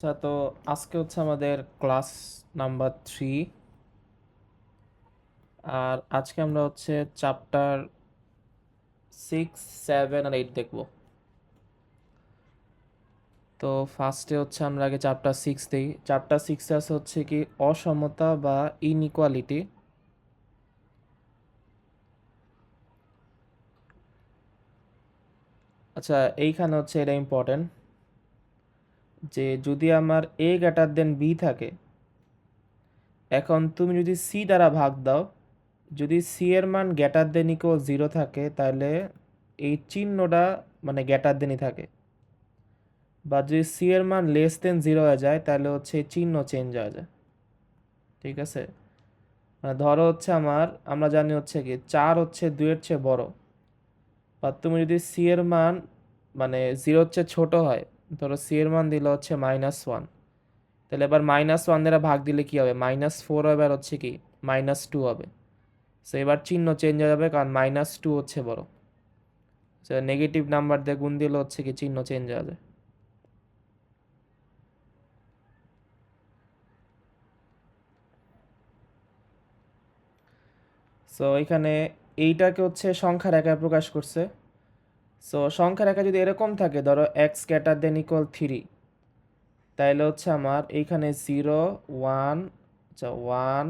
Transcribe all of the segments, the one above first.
আচ্ছা, তো আজকে হচ্ছে আমাদের ক্লাস নাম্বার 3। আর আজকে আমরা হচ্ছে চ্যাপ্টার 6, 7 আর 8 দেখব। তো ফার্স্টে হচ্ছে আমরা আগে চ্যাপ্টার 6 দিই। চ্যাপ্টার 6 আছে হচ্ছে কি অসমতা বা ইনইকুয়ালিটি। আচ্ছা, এইখানে হচ্ছে এটা ইম্পর্টেন্ট যে যদি আমার এ গ্রেটার দেন বি থাকে, এখন তুমি যদি সি দ্বারা ভাগ দাও, যদি সি এর মান গ্রেটার দেন ইকুয়াল 0 থাকে তাহলে এই চিহ্নটা মানে গ্রেটার দেনই থাকে, বা যদি সি এর মান লেস দেন 0 হয়ে যায় তাহলে হচ্ছে চিহ্ন চেঞ্জ হয়ে যায়। ঠিক আছে, মানে ধরো হচ্ছে আমরা জানি হচ্ছে কি 4 হচ্ছে 2 এর চেয়ে বড়, বা তুমি যদি সি এর মান মানে 0 হচ্ছে ছোট হয়, ধরো সি এর মান দিলে হচ্ছে -1, তাহলে এবার -1 দ্বারা ভাগ দিলে কি হবে, -4 হবে, আর হচ্ছে কি -2 হবে। সো এবার চিহ্ন চেঞ্জ হয়ে যাবে কারণ -2 হচ্ছে বড়। নেগেটিভ নাম্বার দিয়ে গুণ দিলে হচ্ছে কি চিহ্ন চেঞ্জ হয়ে যায়। সো এখানে এইটাকে হচ্ছে সংখ্যার আকারে প্রকাশ করছে। সো সংখ্যার আকার যদি এরকম থাকে, ধরো এক্স গ্রেটার দেন ইকুয়াল 3, তাইলে হচ্ছে আমার এইখানে 0, 1, আচ্ছা 1,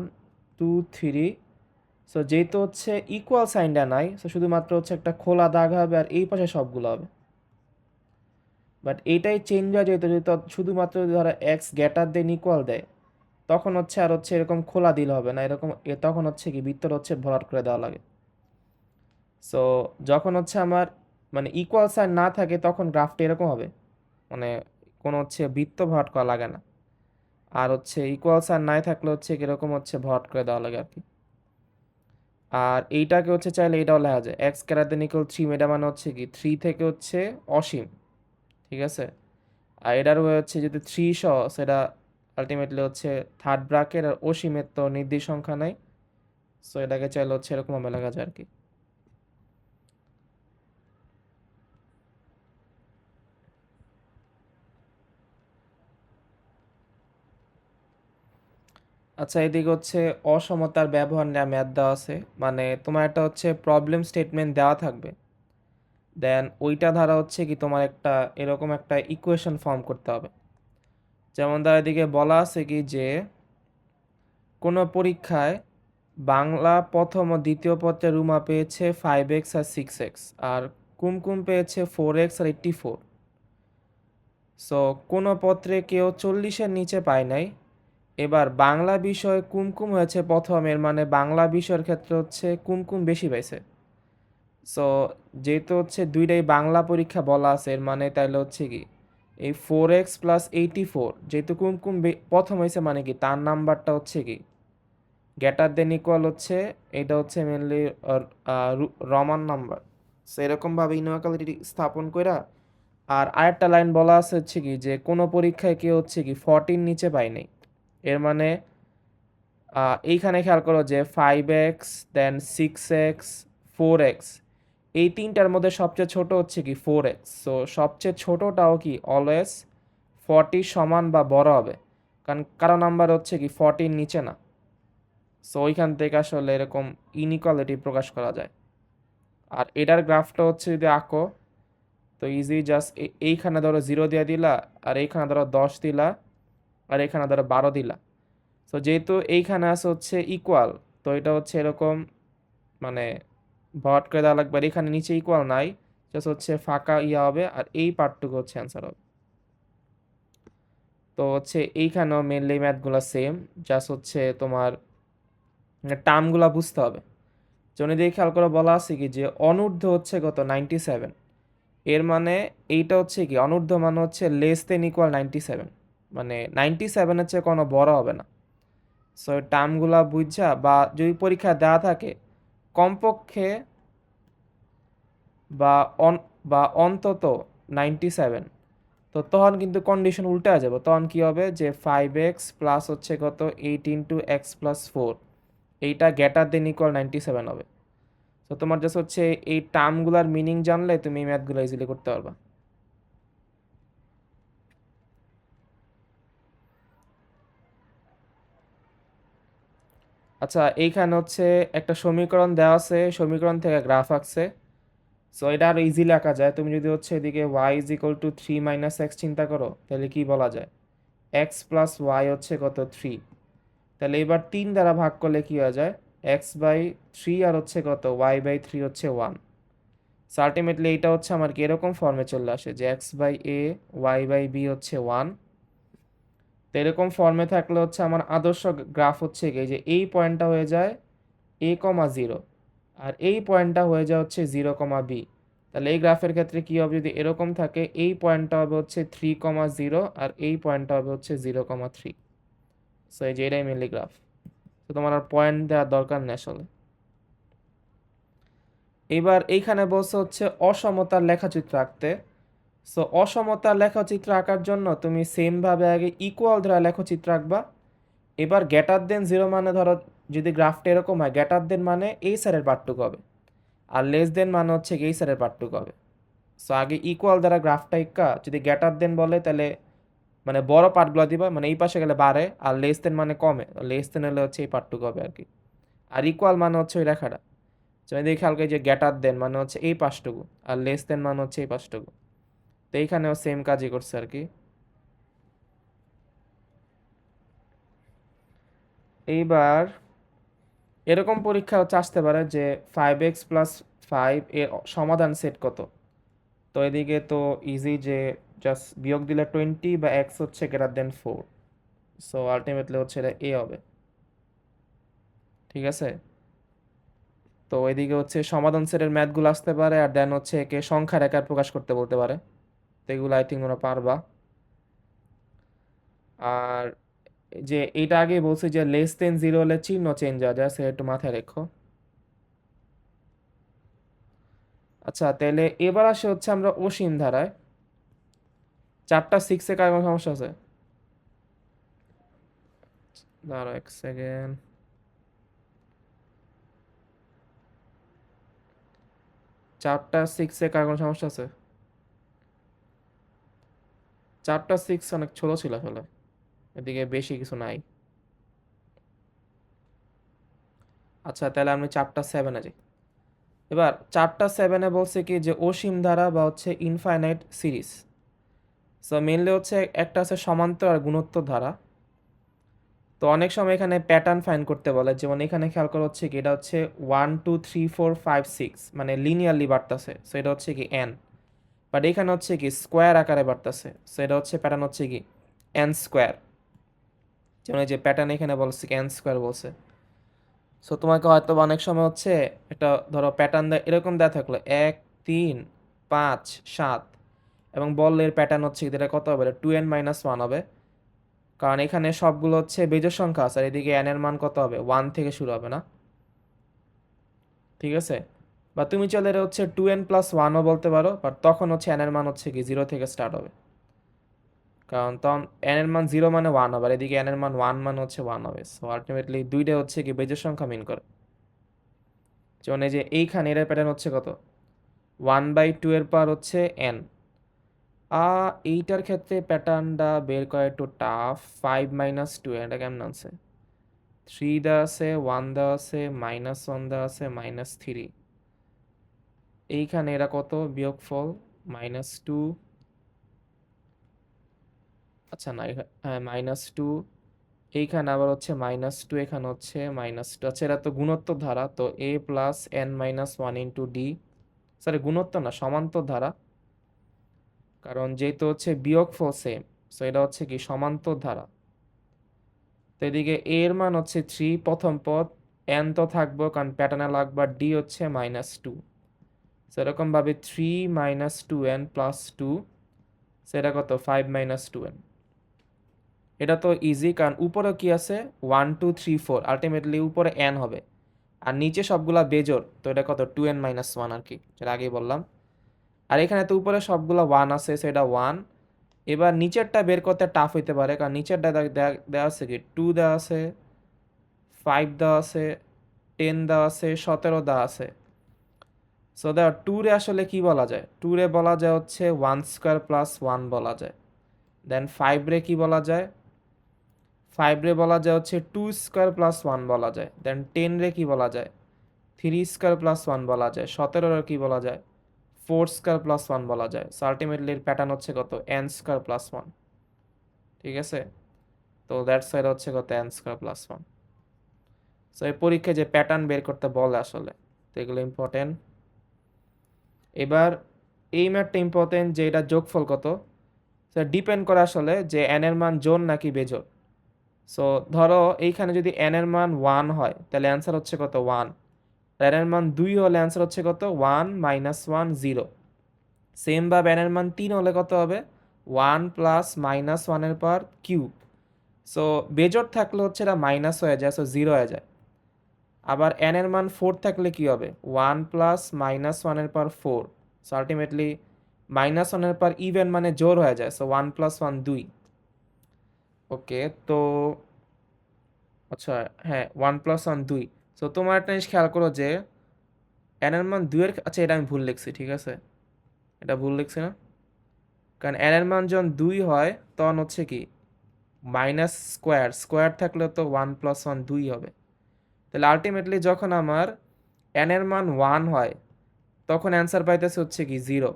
2, 3। সো যেহেতু হচ্ছে ইকুয়াল সাইনটা নাই, সো শুধুমাত্র হচ্ছে একটা খোলা দাগ হবে আর এই পাশে সবগুলো হবে। বাট এইটাই চেঞ্জ হয়ে যেত যদি শুধুমাত্র যদি ধরো এক্স গ্রেটার দেন ইকুয়াল দেয়, তখন হচ্ছে আর হচ্ছে এরকম খোলা দিলে হবে না, এরকম তখন হচ্ছে কি ভিতর হচ্ছে ভরাট করে দেওয়া লাগে। সো যখন হচ্ছে আমার মানে ইকুয়াল সাইন না থাকে তখন গ্রাফটা এরকম হবে, মানে কোনো হচ্ছে বৃত্ত ভরাট করা লাগে না। আর হচ্ছে ইকুয়াল সাইন নাই থাকলে হচ্ছে কিরকম হচ্ছে ভরাট করে দেওয়া লাগে আর কি। আর এইটাকে হচ্ছে চাইলে এটাও লেখা যায় এক্স গ্রেটার দেন ইকুয়াল 3, এটা মানে হচ্ছে কি 3 থেকে হচ্ছে অসীম। ঠিক আছে, আর এটার হচ্ছে যদি 3 সহ সেটা আলটিমেটলি হচ্ছে থার্ড ব্র্যাকেট, আর অসীমের তো নির্দিষ্ট সংখ্যা নাই। সো এটাকে চাইলে হচ্ছে এরকম ভাবে লেখা যায় আর কি। আচ্ছা, এদিকে হচ্ছে অসমতার ব্যবহার নিয়ে ম্যাথ দেওয়া আছে, মানে তোমার একটা হচ্ছে প্রবলেম স্টেটমেন্ট দেওয়া থাকবে, দেন ওইটা দ্বারা হচ্ছে কি তোমার একটা এরকম একটা ইকুয়েশন ফর্ম করতে হবে। যেমন তার এদিকে বলা আছে কি যে কোনো পরীক্ষায় বাংলা প্রথম ও দ্বিতীয় পত্রে রুমা পেয়েছে 5x আর 6x, আর কুমকুম পেয়েছে 4x আর 84। সো কোনো পত্রে কেউ 40-এর নিচে পায় নাই। এবার বাংলা বিষয় কুমকুম হয়েছে প্রথম, এর মানে বাংলা বিষয়ের ক্ষেত্রে হচ্ছে কুমকুম বেশি পাইছে। সো যেহেতু হচ্ছে দুইটাই বাংলা পরীক্ষা বলা আছে, এর মানে তাইলে হচ্ছে কি এই 4x প্লাস 84, যেহেতু কুমকুম প্রথম হয়েছে মানে কি তার নাম্বারটা হচ্ছে কি গ্রেটার দেন ইকুয়াল হচ্ছে, এটা হচ্ছে মেনলি রমান নাম্বার। সো এরকমভাবে ইনইকুয়ালিটি স্থাপন কইরা, আর আরেকটা লাইন বলা আছে হচ্ছে কি যে কোনো পরীক্ষায় কেউ হচ্ছে কি 40 নিচে পায় নাই, এর মানে এইখানে খেয়াল করো যে 5x, দেন 6x, 4x, এই তিনটার মধ্যে সবচেয়ে ছোট হচ্ছে কি 4x। সো সবচেয়ে ছোটটাও কি অলওয়েজ 40 সমান বা বড় হবে, কারণ কারো নাম্বার হচ্ছে কি 40 নিচে না। সো ওইখান থেকে আসলে এরকম ইনইকুয়ালিটি প্রকাশ করা যায়। আর এটার গ্রাফটা হচ্ছে যদি আঁকো, তো ইজি জাস্ট এইখানে ধরো 0 দিয়ে দিলা, আর এইখানে ধরো 10 দিলা, আর এইখানে ধরো 12 দিলা। তো যেহেতু এইখানে আছে হচ্ছে ইকুয়াল, তো এটা হচ্ছে এরকম মানে ভট করে দেওয়া লাগবে, আর এখানে নিচে ইকুয়াল নাই, জাস্ট হচ্ছে ফাঁকা ইয়া হবে, আর এই পার্টটুকু হচ্ছে অ্যান্সার হবে। তো হচ্ছে এইখানেও মেনলি ম্যাথগুলো সেম, জাস্ট হচ্ছে তোমার টার্মগুলো বুঝতে হবে। জনে দিয়ে খেয়াল করে বলা আছে কি যে অনূর্ধ্ব হচ্ছে কত 97, এর মানে এইটা হচ্ছে কি অনূর্ধ্ব মানে হচ্ছে লেস দেন ইকুয়াল 97, মানে 97-এর চেয়ে কোনো বড় হবে না। সো টার্মগুলা বুঝছা, বা যদি পরীক্ষা দেওয়া থাকে কমপক্ষে বা অন বা অন্তত 97, তো তখন কিন্তু কন্ডিশন উল্টে যাবে, তখন কি হবে যে 5x প্লাস হচ্ছে কত 8 × x+4, এইটা গ্রেটার দেন ইকুয়াল 97 হবে। তো তোমার জাস্ট হচ্ছে এই টার্মগুলার মিনিং জানলে তুমি ম্যাথগুলো ইজিলি করতে পারবা। আচ্ছা, এইখানে হচ্ছে একটা সমীকরণ দেওয়া আছে, সমীকরণ থেকে গ্রাফ আঁকছে। সো এটা আরো ইজিলি আঁকা যায়। তুমি যদি হচ্ছে এদিকে y is equal to 3 minus x চিন্তা করো, তাহলে কি বলা যায়? এক্স প্লাস ওয়াই হচ্ছে কত? 3। তাহলে এবার 3 দ্বারা ভাগ করলে কি হয়ে যায়? এক্স বাই 3 আর হচ্ছে কত? ওয়াই বাই 3 হচ্ছে 1। সো আলটিমেটলি এইটা হচ্ছে আমার কি এরকম ফর্মে চলে আসে যে x by a y by b হচ্ছে 1। তো এরকম ফর্মে থাকলে হচ্ছে আমার আদর্শ গ্রাফ হচ্ছে কি যে এই পয়েন্টটা হয়ে যায় এ কমা জিরো, আর এই পয়েন্টটা হয়ে যায় হচ্ছে 0, বি। তাহলে এই গ্রাফের ক্ষেত্রে কি হবে? যদি এরকম থাকে, এই পয়েন্টটা হবে হচ্ছে 3, 0, আর এই পয়েন্টটা হবে হচ্ছে 0, 3। সো এই যে এটাই মেনলি গ্রাফ। তো তোমার আর পয়েন্ট দেওয়ার দরকার নেই আসলে। এবার এইখানে বলছে হচ্ছে অসমতার লেখাচিত্র আঁকতে। সো অসমতার লেখচিত্র আঁকার জন্য তুমি সেমভাবে আগে ইকুয়াল ধরা লেখচিত্র আঁকবা। এবার গ্রেটার দেন জিরো মানে ধরো যদি গ্রাফটা এরকম হয়, গ্রেটার দেন মানে এই সাইডের পার্টটুকু হবে, আর লেস দেন মানে হচ্ছে এই সাইডের পার্টটুকু হবে। সো আগে ইকুয়াল দ্বারা গ্রাফটা ইক্কা, যদি গ্রেটার দেন বলে তাহলে মানে বড় পার্টগুলো দিবা, মানে এই পাশে গেলে বাড়ে, আর লেস দেন মানে কমে, লেস দেন হলে হচ্ছে এই পার্টটুকু হবে আর কি। আর ইকুয়াল মানে হচ্ছে ওই রেখাটা। তুমি দেখে হালকা যে গ্রেটার দেন মানে হচ্ছে এই পাশটুকু, আর লেস দেন মানে হচ্ছে এই পাশটুকু। তো এইখানেও সেম কাজই করছে আর কি। এইবার এরকম পরীক্ষা হচ্ছে আসতে পারে যে 5x+5 এর সমাধান সেট কত। তো এদিকে তো ইজি যে জাস্ট বিয়োগ দিলে 20 বা x হচ্ছে গ্রেটার দেন 4। সো আলটিমেটলি হচ্ছে এটা এ হবে। ঠিক আছে। তো এদিকে হচ্ছে সমাধান সেটের ম্যাথগুলো আসতে পারে, আর দেন হচ্ছে একে সংখ্যার আকারে প্রকাশ করতে বলতে পারে। তো এগুলো আই থিঙ্ক ওরা পারবা। আর যে এইটা আগে বলছি যে লেস দেন জিরো হলে চিহ্ন চেঞ্জ হয়ে যায়, সেটা একটু মাথায় রেখো। আচ্ছা, তাহলে এবার আসে হচ্ছে আমরা অসীম ধারায়। 4টা 6-এ কার কোনো সমস্যা আছে? দাঁড়াও এক সেকেন্ড। 4টা 6-এ কার কোনো সমস্যা আছে? 4টা 6 অনেক ছোট ছিল আসলে, এদিকে বেশি কিছু নাই। আচ্ছা, তাহলে আমি 4টা 7-এ যাই। এবার 4টা 7-এ বলছে কি যে অসীম ধারা বা হচ্ছে ইনফাইনাইট সিরিজ। সো মেনলি হচ্ছে একটা আছে সমান্তর আর গুণোত্তর ধারা। তো অনেক সময় এখানে প্যাটার্ন ফাইন্ড করতে বলে, যেমন এখানে খেয়াল করা হচ্ছে কি এটা হচ্ছে 1 2 3 4 5 6 মানে লিনিয়ারলি বাড়তেছে, সো এটা হচ্ছে কি এন। বাট এখানে হচ্ছে কি স্কোয়ার আকারে বাড়তেছে, সো এটা হচ্ছে প্যাটার্ন হচ্ছে কি এন স্কোয়ার। যেমন এই যে প্যাটার্ন এখানে বলছে কি এন স্কোয়ার বলছে। সো তোমাকে হয়তো বা অনেক সময় হচ্ছে একটা ধরো প্যাটার্ন এরকম দেওয়া থাকলো 1 3 5 7, এবং বললের প্যাটার্ন হচ্ছে কি এটা কত হবে? 2n-1 হবে, কারণ এখানে সবগুলো হচ্ছে বেজোড় সংখ্যা আছে, আর এদিকে n এর মান কত হবে? 1 থেকে শুরু হবে না? ঠিক আছে। বা তুমি চলে এটা হচ্ছে 2n+1ও বলতে পারো, বাট তখন হচ্ছে n এর মান হচ্ছে কি 0 থেকে স্টার্ট হবে, কারণ তখন n এর মান 0 মানে 1 হবে, আর এদিকে n এর মান 1 মানে হচ্ছে 1 হবে। সো আলটিমেটলি দুইটা হচ্ছে কি বেজোড় সংখ্যা মিন করে। যেমন এই যে এইখানে এর প্যাটার্ন হচ্ছে কত? 1/2 এর পাওয়ার হচ্ছে n। এইটার ক্ষেত্রে প্যাটার্নটা বের করা একটু টাফ। 5 - 2 এটা কেমন আছে? 3 দেওয়া আছে, 1 দেওয়া আছে, -1 দেওয়া আছে, -3। এইখানে এরা কত বিয়োগফল? -2। আচ্ছা না, হ্যাঁ -2। এইখানে আবার হচ্ছে -2, এখানে হচ্ছে -2। আচ্ছা, এরা তো গুণোত্তর ধারা, তো a+n-1 * d। সরি, গুণোত্তর না, সমান্তর ধারা, কারণ যেহেতু হচ্ছে বিয়োগফল সেম, সো এটা হচ্ছে কি সমান্তর ধারা। তো এদিকে a এর মান হচ্ছে 3 প্রথম পদ, n তো থাকবো কারণ প্যাটার্নে লাগবে, d হচ্ছে -2। সেরকমভাবে 3 - 2n + 2, সেটা কত? 5 - 2n। এটা তো ইজি, কারণ উপরে কি আছে? 1 2 3 4, আলটিমেটলি উপরে n হবে, আর নিচে সবগুলা বেজোড়, তো এটা কত? 2n-1 আর কি, যেটা আগেই বললাম। আর এখানে তো উপরে সবগুলা 1 আছে, সেটা 1। এবার নিচেরটা বের করতে টাফ হইতে পারে, কারণ নিচেরটা দেওয়া আছে কি 2 দেওয়া আছে, 5 দেওয়া আছে, 10 দেওয়া আছে, 17 দেওয়া আছে। সো দেখো ট্যুরে আসলে কি বলা যায়? ট্যুরে বলা যায় হচ্ছে 1² + 1 বলা যায়। দেন 5 রে কি বলা যায়? 5 রে বলা যায় হচ্ছে 2 স্কয়ার প্লাস 1 বলা যায়। দেন 10 রে কি বলা যায়? 3 স্কয়ার প্লাস 1 বলা যায়। 17 রে কি বলা যায়? 4 স্কয়ার প্লাস 1 বলা যায়। সো আলটিমেটলি এর প্যাটার্ন হচ্ছে কত? n square plus 1। ঠিক আছে? তো দ্যাটস ওয়াই হচ্ছে কত? n square plus 1। সো এই পরীক্ষায় যে প্যাটার্ন বের করতে বলে আসলে, তো এগুলো ইম্পর্টেন্ট। এবার এই ম্যাথটা ইম্পর্টেন্ট যে এটা যোগফল কত, সো ডিপেন্ড করে আসলে যে n এর মান জোড় নাকি বেজোড়। সো ধরো এইখানে যদি n এর মান 1 হয় তাহলে অ্যান্সার হচ্ছে কত? 1। আর n এর মান 2 হলে অ্যান্সার হচ্ছে কত? 1 মাইনাস 1 0। সেম ভাবে n এর মান 3 হলে কত হবে? 1 প্লাস মাইনাস 1 এর পাওয়ার কিউব। সো বেজোড় থাকলে হচ্ছে এটা মাইনাস হয়ে যায়, সো 0 হয়ে যায়। আবার n এর মান 4 থাকলে কি হবে? 1 প্লাস মাইনাস 1 এর পাওয়ার 4। সো আলটিমেটলি মাইনাস 1 এর পাওয়ার ইভেন মানে জোড় হয়ে যায়, সো 1 প্লাস 1 2। ওকে, তো আচ্ছা, হ্যাঁ 1 প্লাস 1 2। সো তোমার একটা জিনিস খেয়াল করো যে n এর মান 2 এর, আচ্ছা এটা আমি ভুল লিখছি, ঠিক আছে, এটা ভুল লিখছি না, কারণ n এর মান যখন 2 হয় তখন হচ্ছে কি মাইনাস স্কোয়ার, স্কোয়ার থাকলে তো 1 প্লাস 1 2 হবে। তাহলে আলটিমেটলি যখন আমার n এর মান 1 হয় তখন অ্যান্সার পাইতেছে হচ্ছে কি 0।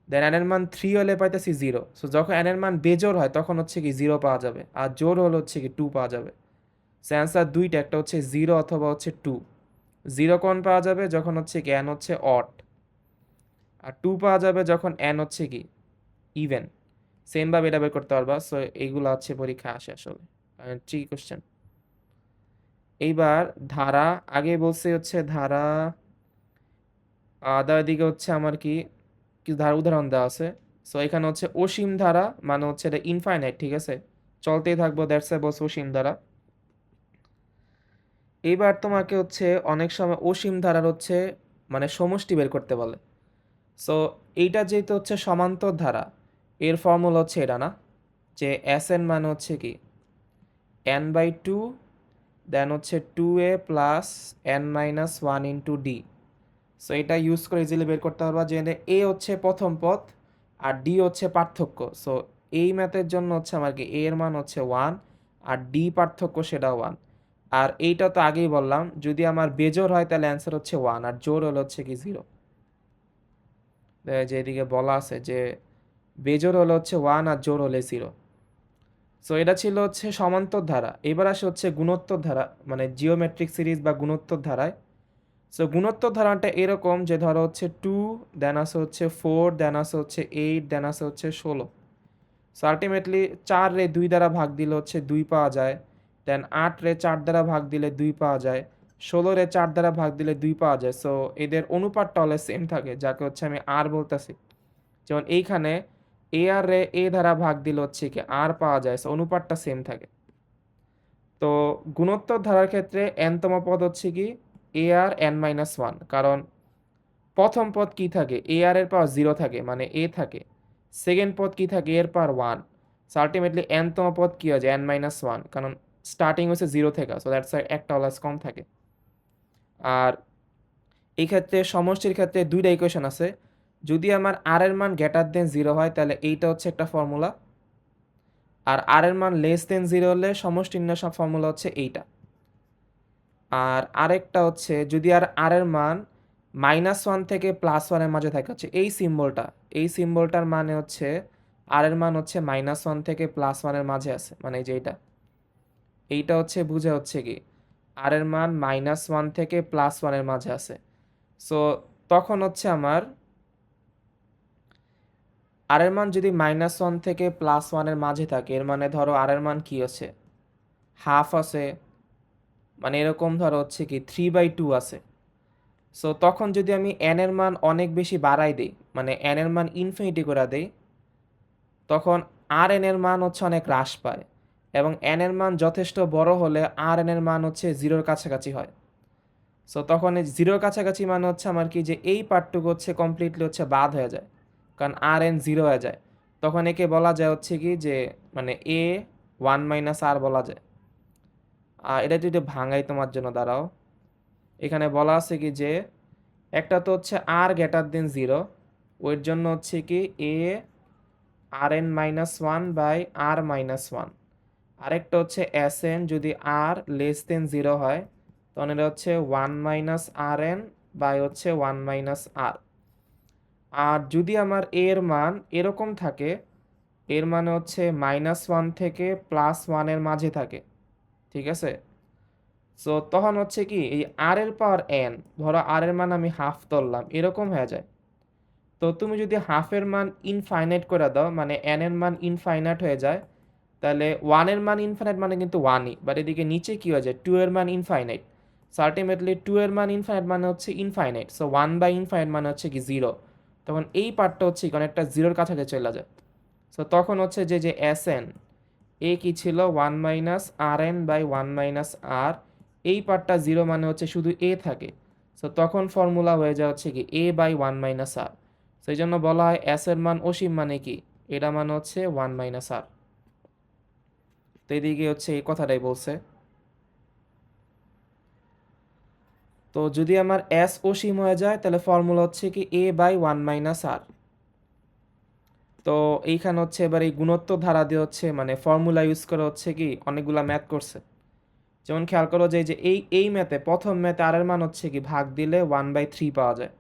দেন n এর মান 3 হলে পাইতেছি 0। সো যখন n এর মান বেজোড় হয় তখন হচ্ছে কি 0 পাওয়া যাবে, আর জোড় হলে হচ্ছে কি 2 পাওয়া যাবে। সো অ্যান্সার দুইটা, একটা হচ্ছে 0 অথবা হচ্ছে 2। 0 কোন পাওয়া যাবে? যখন হচ্ছে কি n হচ্ছে অড, আর 2 পাওয়া যাবে যখন n হচ্ছে কি ইভেন। সেম ভাবে এটা বের করতে পারবা। সো এইগুলো হচ্ছে পরীক্ষা আসে আসলে, ট্রিকি কোশ্চেন। এইবার ধারা, আগে বলছে হচ্ছে ধারা, দেওয়ার দিকে হচ্ছে আমার কি কিছু ধারা উদাহরণ দেওয়া আছে। সো এখানে হচ্ছে অসীম ধারা, মানে হচ্ছে এটা ইনফাইনাইট, ঠিক আছে, চলতেই থাকবো, দ্যাটস বলছে অসীম ধারা। এইবার তোমাকে হচ্ছে অনেক সময় অসীম ধারার হচ্ছে মানে সমষ্টি বের করতে বলে। সো এইটা যেহেতু হচ্ছে সমান্তর ধারা, এর ফর্মুলা হচ্ছে এটা না, যে এস এন মানে হচ্ছে কি n বাই 2, দেন হচ্ছে 2a plus n minus 1 into D. So এটা ইউজ করে ইজিলি বের করতে পারবা যে এ হচ্ছে প্রথম পদ আর ডি হচ্ছে পার্থক্য। সো এই ম্যাথের জন্য হচ্ছে আমার কি এ এর মান হচ্ছে 1 আর ডি পার্থক্য সেটা 1। আর এইটা তো আগেই বললাম, যদি আমার বেজোড় হয় তাহলে অ্যান্সার হচ্ছে 1 আর জোড় হলে হচ্ছে কি 0। যেদিকে বলা আছে যে বেজোড় হলে হচ্ছে 1 আর জোড় হলে 0। সো এটা ছিল হচ্ছে সমান্তর ধারা। এবার আসে হচ্ছে গুণোত্তর ধারা, মানে জিওমেট্রিক সিরিজ বা গুণোত্তর ধারায়। সো গুণোত্তর ধারাটা এরকম যে ধরো হচ্ছে 2, দেন আসে হচ্ছে 4, দেন আসে হচ্ছে 8, দেন আসে হচ্ছে 16। সো আলটিমেটলি 4 রে 2 দ্বারা ভাগ দিলে হচ্ছে 2 পাওয়া যায়। দেন 8 রে 4 দ্বারা ভাগ দিলে 2 পাওয়া যায়। 16 রে 4 দ্বারা ভাগ দিলে 2 পাওয়া যায়। সো এদের অনুপাতটা হলে সেম থাকে, যাকে হচ্ছে আমি আর বলতেছি। যেমন এইখানে এ আর রে এ দ্বারা ভাগ দিলে হচ্ছে কি আর পাওয়া যায়, সো অনুপাতটা সেম থাকে। তো গুণোত্তর ধারার ক্ষেত্রে n তম পদ হচ্ছে কি এ আর n মাইনাস 1, কারণ প্রথম পদ কি থাকে? এ আর এর পাওয়ার 0 থাকে, মানে এ থাকে। সেকেন্ড পদ কি থাকে? এর পাওয়ার 1। সো আলটিমেটলি n তম পদ কি হয়? n মাইনাস 1, কারণ স্টার্টিং হচ্ছে 0 থেকে, সো দ্যাটস একটা অলওয়েজ কম থাকে। আর এই ক্ষেত্রে সমষ্টির ক্ষেত্রে দুইটা ইকুয়েশন আছে। যদি আমার আর এর মান গ্রেটার দেন 0 হয় তাহলে এইটা হচ্ছে একটা ফর্মুলা, আর আর এর মান লেস দেন 0 হলে সমষ্টি নির্ণয় ফর্মুলা হচ্ছে এইটা। আর আরেকটা হচ্ছে যদি আর এর মান -1 থেকে +1 এর মাঝে থাকে, হচ্ছে এই সিম্বলটা, এই সিম্বলটার মানে হচ্ছে আর এর মান হচ্ছে -1 থেকে +1 এর মাঝে আছে, মানে এই যে এইটা হচ্ছে বুঝে হচ্ছে কি আর এর মান -1 থেকে +1 এর মাঝে আছে। সো তখন হচ্ছে আমার আর এর মান যদি -1 থেকে +1 এর মাঝে থাকে, এর মানে ধরো আর এর মান কি আছে, হাফ আছে, মানে এরকম ধরো হচ্ছে কি 3/2 আছে। সো তখন যদি আমি n এর মান অনেক বেশি বাড়াই দেই, মানে n এর মান ইনফিনিটি করে দেই, তখন আর n এর মান হচ্ছে অনেক হ্রাস পায়, এবং n এর মান যথেষ্ট বড় হলে আর n এর মান হচ্ছে 0-র কাছাকাছি হয়। সো তখন এই 0-র কাছাকাছি মানে হচ্ছে আমার কি যে এই পার্টটুকু হচ্ছে কমপ্লিটলি হচ্ছে বাদ হয়ে যায়, কারণ আর n 0 হয়ে যায়। তখন একে বলা যায় হচ্ছে কি যে মানে a 1 মাইনাস আর বলা যায়। এটা যদি ভাঙাই তোমার জন্য, দাঁড়াও, এখানে বলা আছে কি যে একটা তো হচ্ছে আর গ্রেটার দেন 0, ওর জন্য হচ্ছে কি a r n minus 1 by r minus 1। আরেকটা হচ্ছে এস এন যদি আর লেস দেন 0 হয় তখন এটা হচ্ছে 1 মাইনাস আর এন বাই হচ্ছে 1 মাইনাস আর। আর যদি আমার এর মান এরকম থাকে, এর মানে হচ্ছে -1 থেকে +1 এর মাঝে থাকে, ঠিক আছে? সো তখন হচ্ছে কি এই আর এর পাওয়ার এন, ধরো আর এর মান আমি হাফ ধরলাম, এরকম হয়ে যায়। তো তুমি যদি হাফের মান ইনফাইনাইট করে দাও, মানে এন এর মান ইনফাইনাইট হয়ে যায়, তাহলে 1 এর মান ইনফাইনাইট মানে কিন্তু 1ই, বাট এদিকে নিচে কি হয়ে যায় 2 এর মান ইনফাইনাইট। সো আলটিমেটলি 2 এর মান ইনফাইনাইট মানে হচ্ছে ইনফাইনাইট, সো 1 বাই ইনফাইনাইট মানে হচ্ছে কি 0। তখন এই পার্টটা হচ্ছে অনেকটা জিরোর কাছাকাছি চলে যায়। সো তখন হচ্ছে যে এস এন এ কি ছিল 1 minus r n by 1 minus r, এই পার্টটা 0 মানে হচ্ছে শুধু এ থাকে। সো তখন ফর্মুলা হয়ে যায় হচ্ছে কি এ বাই 1 মাইনাস আর। সেই জন্য বলা হয় এস এর মান অসীম মানে কি, এটা মানে হচ্ছে 1 মাইনাস আর। তো এদিকে হচ্ছে এই কথাটাই বলছে। তো যদি আমার এস অসীম হয়ে যায় তাহলে ফর্মুলা হচ্ছে কি এ বাই 1 মাইনাস আর। তো এইখানে হচ্ছে এবার এই গুণোত্তর ধারা দিয়ে হচ্ছে মানে ফর্মুলা ইউজ করে হচ্ছে কি অনেকগুলা ম্যাথ করছে। যেমন খেয়াল করো যে এই ম্যাথে প্রথম ম্যাথে আর এর মান হচ্ছে কি ভাগ দিলে 1/3 পাওয়া যায়।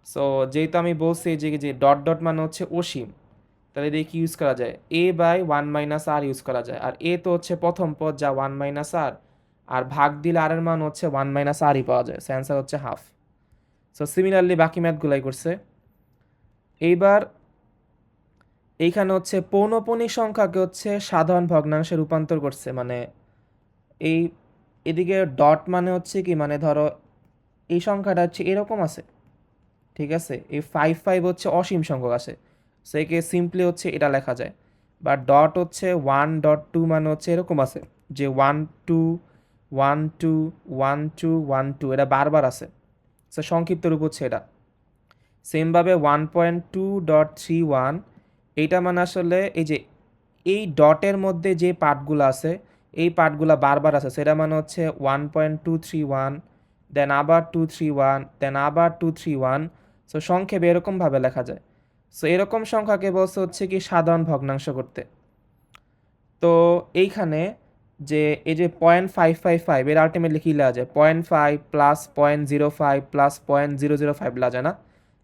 সো যেহেতু আমি বলছি যে ডট ডট মানে হচ্ছে অসীম, তাহলে দিয়ে কি ইউজ করা যায়, এ বাই 1 মাইনাস আর ইউজ করা যায়। আর এ তো হচ্ছে প্রথম পদ যা 1 মাইনাস আর, আর ভাগ দিলে আর এর মান হচ্ছে 1 মাইনাস আরই পাওয়া যায়, সো অ্যান্সার হচ্ছে হাফ। সো সিমিলারলি বাকি ম্যাথগুলাই করছে। এইবার এইখানে হচ্ছে পৌনঃপুনিক সংখ্যাকে হচ্ছে সাধারণ ভগ্নাংশে রূপান্তর করছে, মানে এই এদিকে ডট মানে হচ্ছে কি, মানে ধরো এই সংখ্যাটা হচ্ছে এরকম আছে, ঠিক আছে, এই 5 হচ্ছে অসীম সংখ্যক আছে, সো একে সিম্পলি হচ্ছে এটা লেখা যায়। বা ডট হচ্ছে 1.2 মানে হচ্ছে এরকম আছে যে 1 2 1 2 1 2 1 2, এটা বারবার আছে, সো সংক্ষিপ্ত রূপ হচ্ছে এটা। সেমভাবে 1.2.31, এইটা মানে আসলে এই যে এই ডটের মধ্যে যে পার্টগুলো আছে এই পার্টগুলো বারবার আছে, সেটা মানে হচ্ছে 1.231, দেন আবার 231, দেন আবার 231। সো সংক্ষেপে এরকমভাবে লেখা যায়। সো এরকম সংখ্যাকে বলছে হচ্ছে কি সাধারণ ভগ্নাংশ করতে। তো এইখানে যে এই যে 0.555 এর আলটিমেটলি কী লেখা যায়, 0.5 প্লাস 0.05 প্লাস 0.005 লেখা যায় না,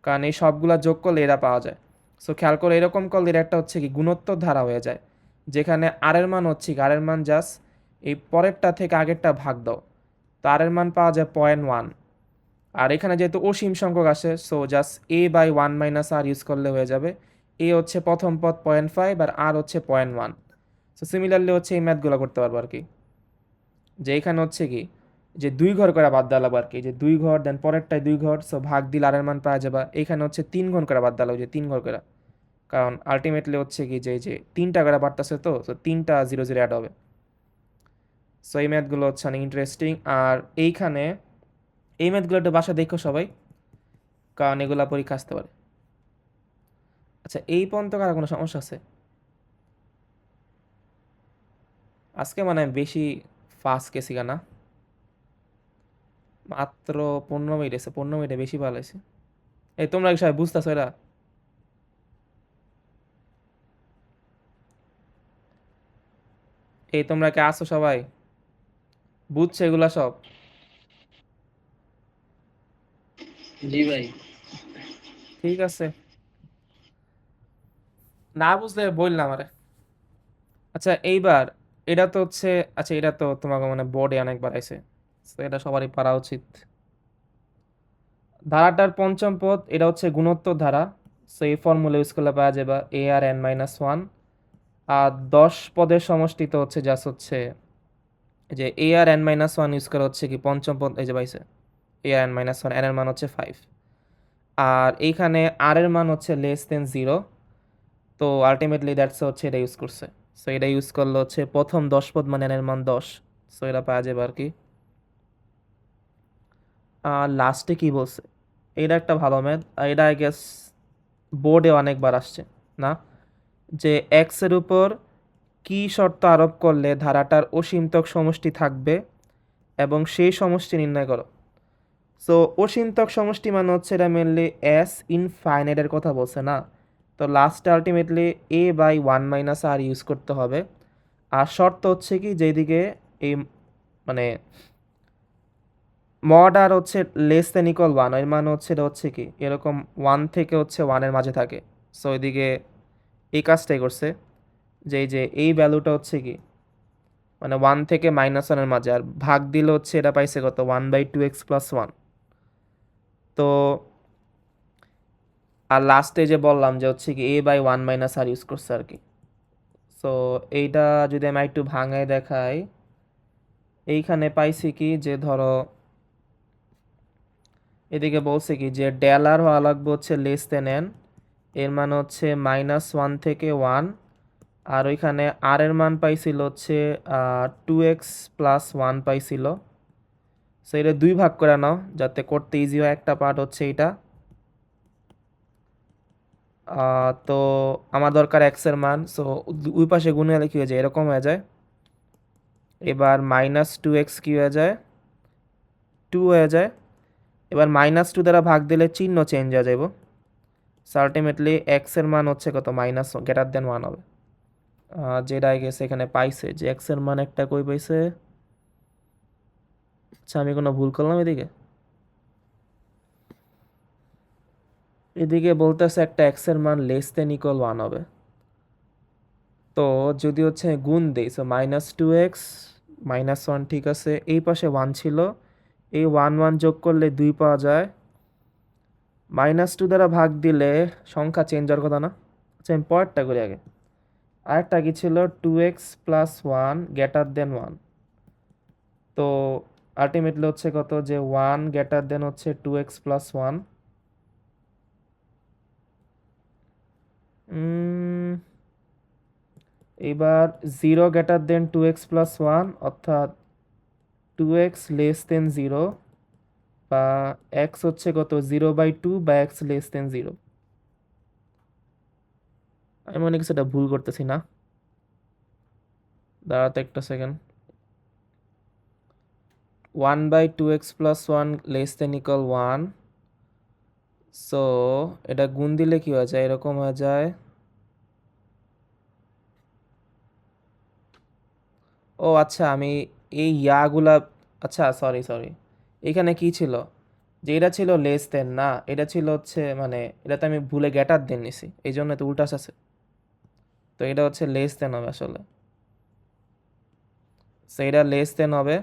কারণ এই সবগুলা যোগ করলে এরা পাওয়া যায়। সো খেয়াল করে এরকম করলে এর একটা হচ্ছে কি গুণোত্তর ধারা হয়ে যায়, যেখানে আর এর মান হচ্ছে কি আর এর মান জাস্ট এই পরেরটা থেকে আগেরটা ভাগ দাও, তো আর এর মান পাওয়া যায় 0.1। আর এখানে যেহেতু অসীম সংখ্যক আসে, so just a by 1 minus r use করলে হয়ে যাবে। এ হচ্ছে প্রথম পদ 0.5 আর আর হচ্ছে 0.1। সো সিমিলারলি হচ্ছে এই ম্যাথগুলো করতে পারবো আর কি, যে এখানে হচ্ছে কি যে 2 ঘর করে বাদ দেওয়া লাগবে আর কি, যে 2 ঘর দেন পরেরটায় 2 ঘর, সো ভাগ দিলে আর এর মান পাওয়া যাবে। এখানে হচ্ছে 3 ঘর করে বাদ দেওয়া লাগবে, যে 3 ঘর করে, কারণ আলটিমেটলি হচ্ছে কি যে 3টা করে বাড়তেছে, তো সো 3টা 0 0 অ্যাড হবে। সো এই ম্যাথগুলো হচ্ছে অনেক ইন্টারেস্টিং। আর এইখানে এই ম্যাথগুলো একটু বাসা দেখো সবাই, কারণ এগুলা পরীক্ষা আসতে পারে। আচ্ছা, এই পর্যন্ত কার কোনো সমস্যা আছে? আজকে মানে বেশি ফাস্ট গেছি না, মাত্র 15 মিনিট আছে, 15 মিনিটে বেশি ভালো হয়েছে। এই তোমরা কি সবাই বুঝতেছো এটা? এই তোমরা কি আসো সবাই, বুঝছো এগুলা সব? জি ভাই। ঠিক আছে, না বুঝলে বললাম আরে। আচ্ছা এইবার এটা তো হচ্ছে, আচ্ছা এটা তো তোমাকে মানে বোর্ডে অনেকবার আইছে, তো এটা সবারই পারা উচিত। ধারাটার পঞ্চম পদ এটা হচ্ছে গুণোত্তর ধারা। সো এই ফর্মুলা ইউজ করলে পাওয়া যাবে এ আর এন মাইনাস ওয়ান। আর 10 পদের সমষ্টি তো হচ্ছে জাস্ট হচ্ছে যে এ r n minus one use করা হচ্ছে কি পঞ্চম পদ, এই যে পাইছে এ r n minus one, N এর মান হচ্ছে 5। আর এইখানে আর এর মান হচ্ছে লেস দেন 0, তো আলটিমেটলি দ্যাটস হচ্ছে এটা ইউজ করছে। সো এটা ইউজ করলে হচ্ছে প্রথম 10 পদ মানে এন এর মান 10, সো এটা পাওয়া যাবে আর কি। আর লাস্টে কি বলছে, এটা একটা ভালো ম্যাথ, এটা আই গেস বোর্ডে অনেকবার আসছে না, যে এক্স এর উপর কি শর্ত আরোপ করলে ধারাটার অসীমতক সমষ্টি থাকবে এবং সেই সমষ্টি নির্ণয় করো। সো অসীমতক সমষ্টি মানে হচ্ছে এটা মেনলি এস ইনফাইনাইটের কথা বলছে না, তো লাস্টে ultimately a by 1 minus r use করতে হবে। আর শর্ত হচ্ছে কি যেদিকে এই মানে মড আর হচ্ছে লেস দেন ইকুয়াল ওয়ান, এর মানে হচ্ছে এটা হচ্ছে কি এরকম ওয়ান থেকে হচ্ছে ওয়ানের মাঝে থাকে। সো এদিকে এই কাজটাই করছে যে এই যে এই ভ্যালুটা হচ্ছে কি মানে ওয়ান থেকে মাইনাস ওয়ানের মাঝে, আর ভাগ দিলে হচ্ছে এটা পাইছে কত 1/2x+1। তো আর লাস্টে যে বললাম যে হচ্ছে কি a/1 - r ইউজ করছে আর কি। সো এইটা যদি আমি একটু ভাঙায় দেখাই, এইখানে পাইছি কি যে ধরো এদিকে বলছে কি যে ডেলার হওয়া লাগবে হচ্ছে লেস দেন এন, এর মান হচ্ছে -1 থেকে 1, আর ওইখানে আর এর মান পাইছিল হচ্ছে 2x+1 পাইছিল। সো এটা 2 ভাগ করে নাও যাতে করতে ইজি হয়। একটা পার্ট হচ্ছে এইটা, তো আমার দরকার x এর মান। সো ওই পাশে গুণে হলে কি হয়ে যায়, এরকম হয়ে যায়। এবার -2x কি হয়ে যায়, 2 হয়ে যায়। এবার -2 দ্বারা ভাগ দিলে চিহ্ন চেঞ্জ হয়ে যাব। সো আলটিমেটলি x এর মান হচ্ছে কত -1 হবে। যেটা আই গেছে এখানে পাইছে যে x এর মান একটা কই পাইছে। আচ্ছা আমি কোনো ভুল করলাম এদিকে? এদিকে বলতেছে একটা x এর মান লেস দেন ইকুয়াল 1 হবে। তো যদি হচ্ছে গুণ দেই, সো -2x -1, ঠিক আছে, এই পাশে 1 ছিল, এই 1 1 যোগ করলে 2 পাওয়া যায়। -2 দ্বারা ভাগ দিলে সংখ্যা চেঞ্জ হওয়ার কথা না। আচ্ছা আমি পরেরটা করি আগে। আরেকটা কি ছিল 2x+1 গ্রেটার দেন 1। তো আলটিমেটলি হচ্ছে কত যে 1 গ্রেটার দেন হচ্ছে 2x+1। এবার 0 গ্রেটার দেন 2x+1, অর্থাৎ 2x লেস দেন 0, বা x হচ্ছে কত 0/2 বা x লেস দেন 0। আমি মনে কিছু এটা ভুল করতেছি না, দাঁড়াতে একটা second. 1/2x+1 less than equal 1। So এটা গুণ দিলে কি হয়ে যায়, এরকম হয়ে যায়। ও আচ্ছা আমি এই ইয়াগুলা, আচ্ছা সরি সরি, এখানে কি ছিল যে এটা ছিল লেস দেন না, এটা ছিল হচ্ছে মানে এটাতে আমি ভুলে গ্রেটার দেন নিছি, এই জন্য তো উল্টা আছে। তো এটা হচ্ছে লেস দেন হবে আসলে। সো এটা লেস দেন হবে।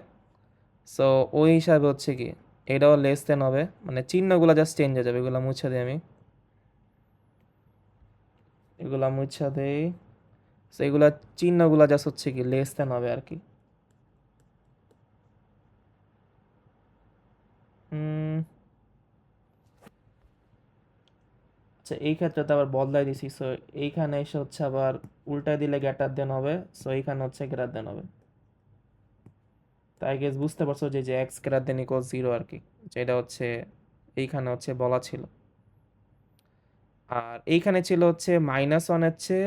সো ওই হিসাবে হচ্ছে কি এটাও লেস দেন হবে, মানে চিহ্নগুলো জাস্ট চেঞ্জ হয়ে যাবে। এগুলো মুছে দিই আমি, এগুলা মুছা দেই। সো এগুলা চিহ্নগুলো জাস্ট হচ্ছে কি লেস দেন হবে আর কি। হুম, আচ্ছা এই ক্ষেত্রে তো আবার বদলাই দিছি। সো এইখানে এসে হচ্ছে আবার উল্টায় দিলে গ্রেটার দেন হবে। সো এইখানে হচ্ছে গ্রেটার দেন হবে। তাই গেস বুঝতে পারছো যে যে এক্স গ্রেটার দেন ইকুয়াল 0 আর কি, যেটা হচ্ছে এইখানে হচ্ছে বলা ছিল। আর এইখানে ছিল হচ্ছে -1 হচ্ছে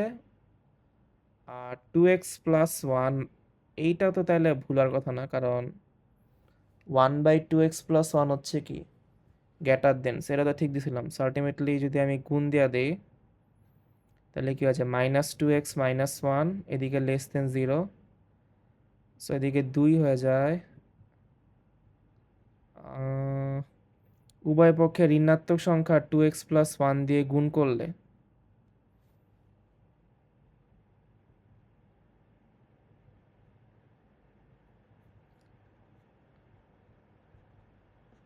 2x+1। এইটা তো তাহলে ভুলার কথা না, কারণ 1/2x+1 হচ্ছে কি গ্রেটার দেন, সেটা তো ঠিক দিছিলাম। সো আলটিমেটলি যদি আমি গুণ দিয়া দেই তাহলে কি আছে -2x-1, এদিকে লেস দেন 0। সো এদিকে 2 হয়ে যায়। আহ, উভয় পক্ষে ঋণাত্মক সংখ্যা 2x+1 দিয়ে গুণ করলে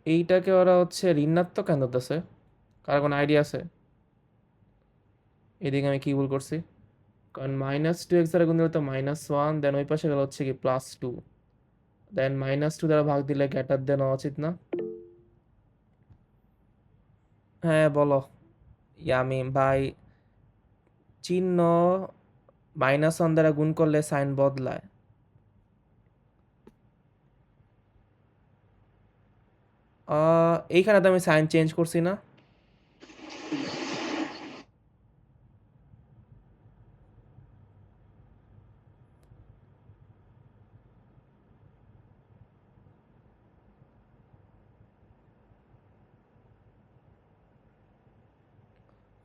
এইটাকে ওরা হচ্ছে ঋণাত্মক কেন ধরতেছে? কার কোনো আইডিয়া আছে? এদিকে আমি কি ভুল করছি? কারণ -2x দ্বারা গুণ দিলে তো -1, দেন ওই পাশে গেল হচ্ছে কি +2, দেন -2 দ্বারা ভাগ দিলে গ্রেটার দেন হওয়া উচিত না? হ্যাঁ বলো। ইয়ামিম ভাই, চিহ্ন -1 দ্বারা গুণ করলে সাইন বদলায়। এইখানে তো আমি সাইন চেঞ্জ করছি না।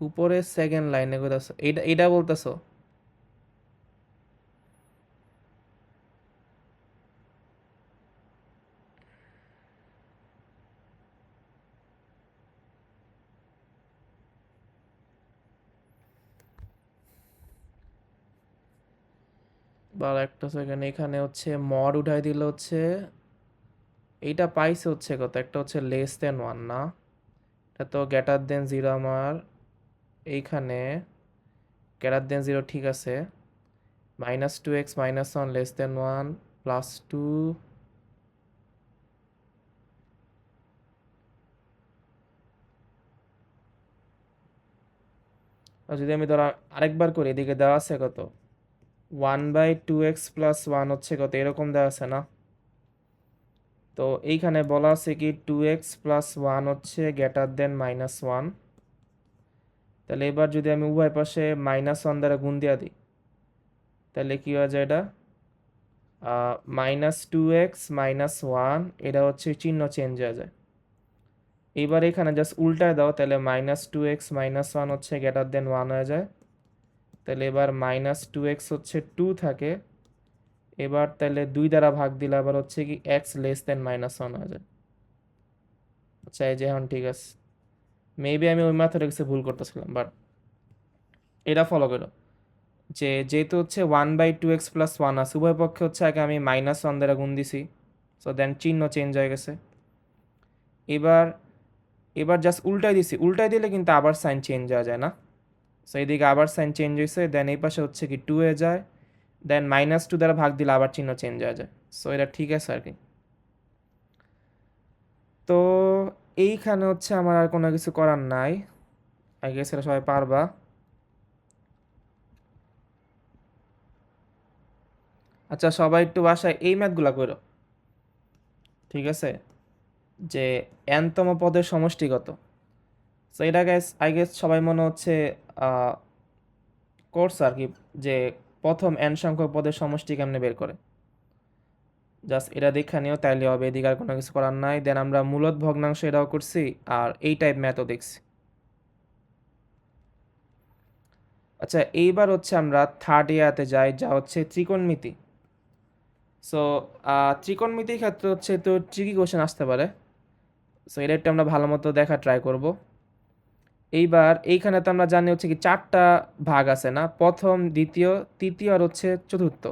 উপরে সেকেন্ড লাইনে কইতাছো, এটা এটা বলতেছো? বা একটা সেকেন্ড, এখানে হচ্ছে মড উঠাই দিলে হচ্ছে এইটা পাইছে হচ্ছে কত, একটা হচ্ছে লেস দেন ওয়ান না, এটা তো গ্রেটার দেন জিরো আমার এইখানে গ্রেটার দেন জিরো ঠিক আছে, -2x - 1 লেস দেন 1 +2 আর যদি আমি ধরো আরেকবার করি, এদিকে দেওয়া আছে কত 1/2x + 1 হচ্ছে কত এরকম দেওয়া আছে না, তো এইখানে বলা আছে কি 2x + 1 হচ্ছে গ্রেটার দেন -1, তাহলে এবার যদি আমি উভয় পাশে -1 দ্বারা গুণ দিয়া দিই তাহলে কি হয়ে যায়, এটা -2x - 1, এটা হচ্ছে চিহ্ন চেঞ্জ হয়ে যায়। এবার এখানে জাস্ট উল্টায় দাও, তাহলে -2x - 1 হচ্ছে গ্রেটার দেন 1 হয়ে যায়, তাহলে এবার -2x হচ্ছে 2 থাকে, এবার তাহলে 2 দ্বারা ভাগ দিলে আবার হচ্ছে কি x লেস দেন -1 হয়ে যায়। আচ্ছা এই যে এখন ঠিক আছে, মেবি আমি ওই ম্যাথমেটিক্সে ভুল করতেছিলাম, বাট এটা ফলো করো যে যেহেতু হচ্ছে 1/2x + 1 আছে, উভয় পক্ষে হচ্ছে আগে আমি -1 দ্বারা গুণ দিছি, সো দেন চিহ্ন চেঞ্জ হয়ে গেছে। এবার এবার জাস্ট উল্টাই দিছি, উল্টাই দিলে কিন্তু আবার সাইন চেঞ্জ হয়ে যায় না, সো এইদিকে আবার সাইন চেঞ্জ হয়েছে, দেন এই পাশে হচ্ছে কি 2 হয়ে যায়, দেন -2 দ্বারা ভাগ দিলে আবার চিহ্ন চেঞ্জ হয়ে যায়, সো এটা ঠিক আছে আর কি। তো এইখানে হচ্ছে আমার আর কোনো কিছু করার নাই, আই গেস এটা সবাই পারবা। আচ্ছা সবাই একটু বাসায় এই ম্যাথগুলা করো, ঠিক আছে, যে n তম পদের সমষ্টি কত। সো এটা গাইস আই গেস সবাই মনে হচ্ছে কোর্স আর কি, যে প্রথম n সংখ্যক পদের সমষ্টি কেমনে বের করে, জাস্ট এটা দেখে নিও তাইলে হবে, এদিকে আর কোনো কিছু করার নাই। দেন আমরা মূলদ ভগ্নাংশ এটাও করছি, আর এই টাইপ ম্যাথও দেখছি। আচ্ছা এইবার হচ্ছে আমরা থার্ড ইয়াতে যাই, যা হচ্ছে ত্রিকোণমিতি। সো ত্রিকোণমিতির ক্ষেত্রে হচ্ছে তো ট্রিকি কোশ্চেন আসতে পারে, সো এটা একটু আমরা ভালো মতো দেখা ট্রাই করব। এইবার এইখানে তো আমরা জানি হচ্ছে কি 4টা ভাগ আছে না, প্রথম দ্বিতীয় তৃতীয় আর হচ্ছে চতুর্থ।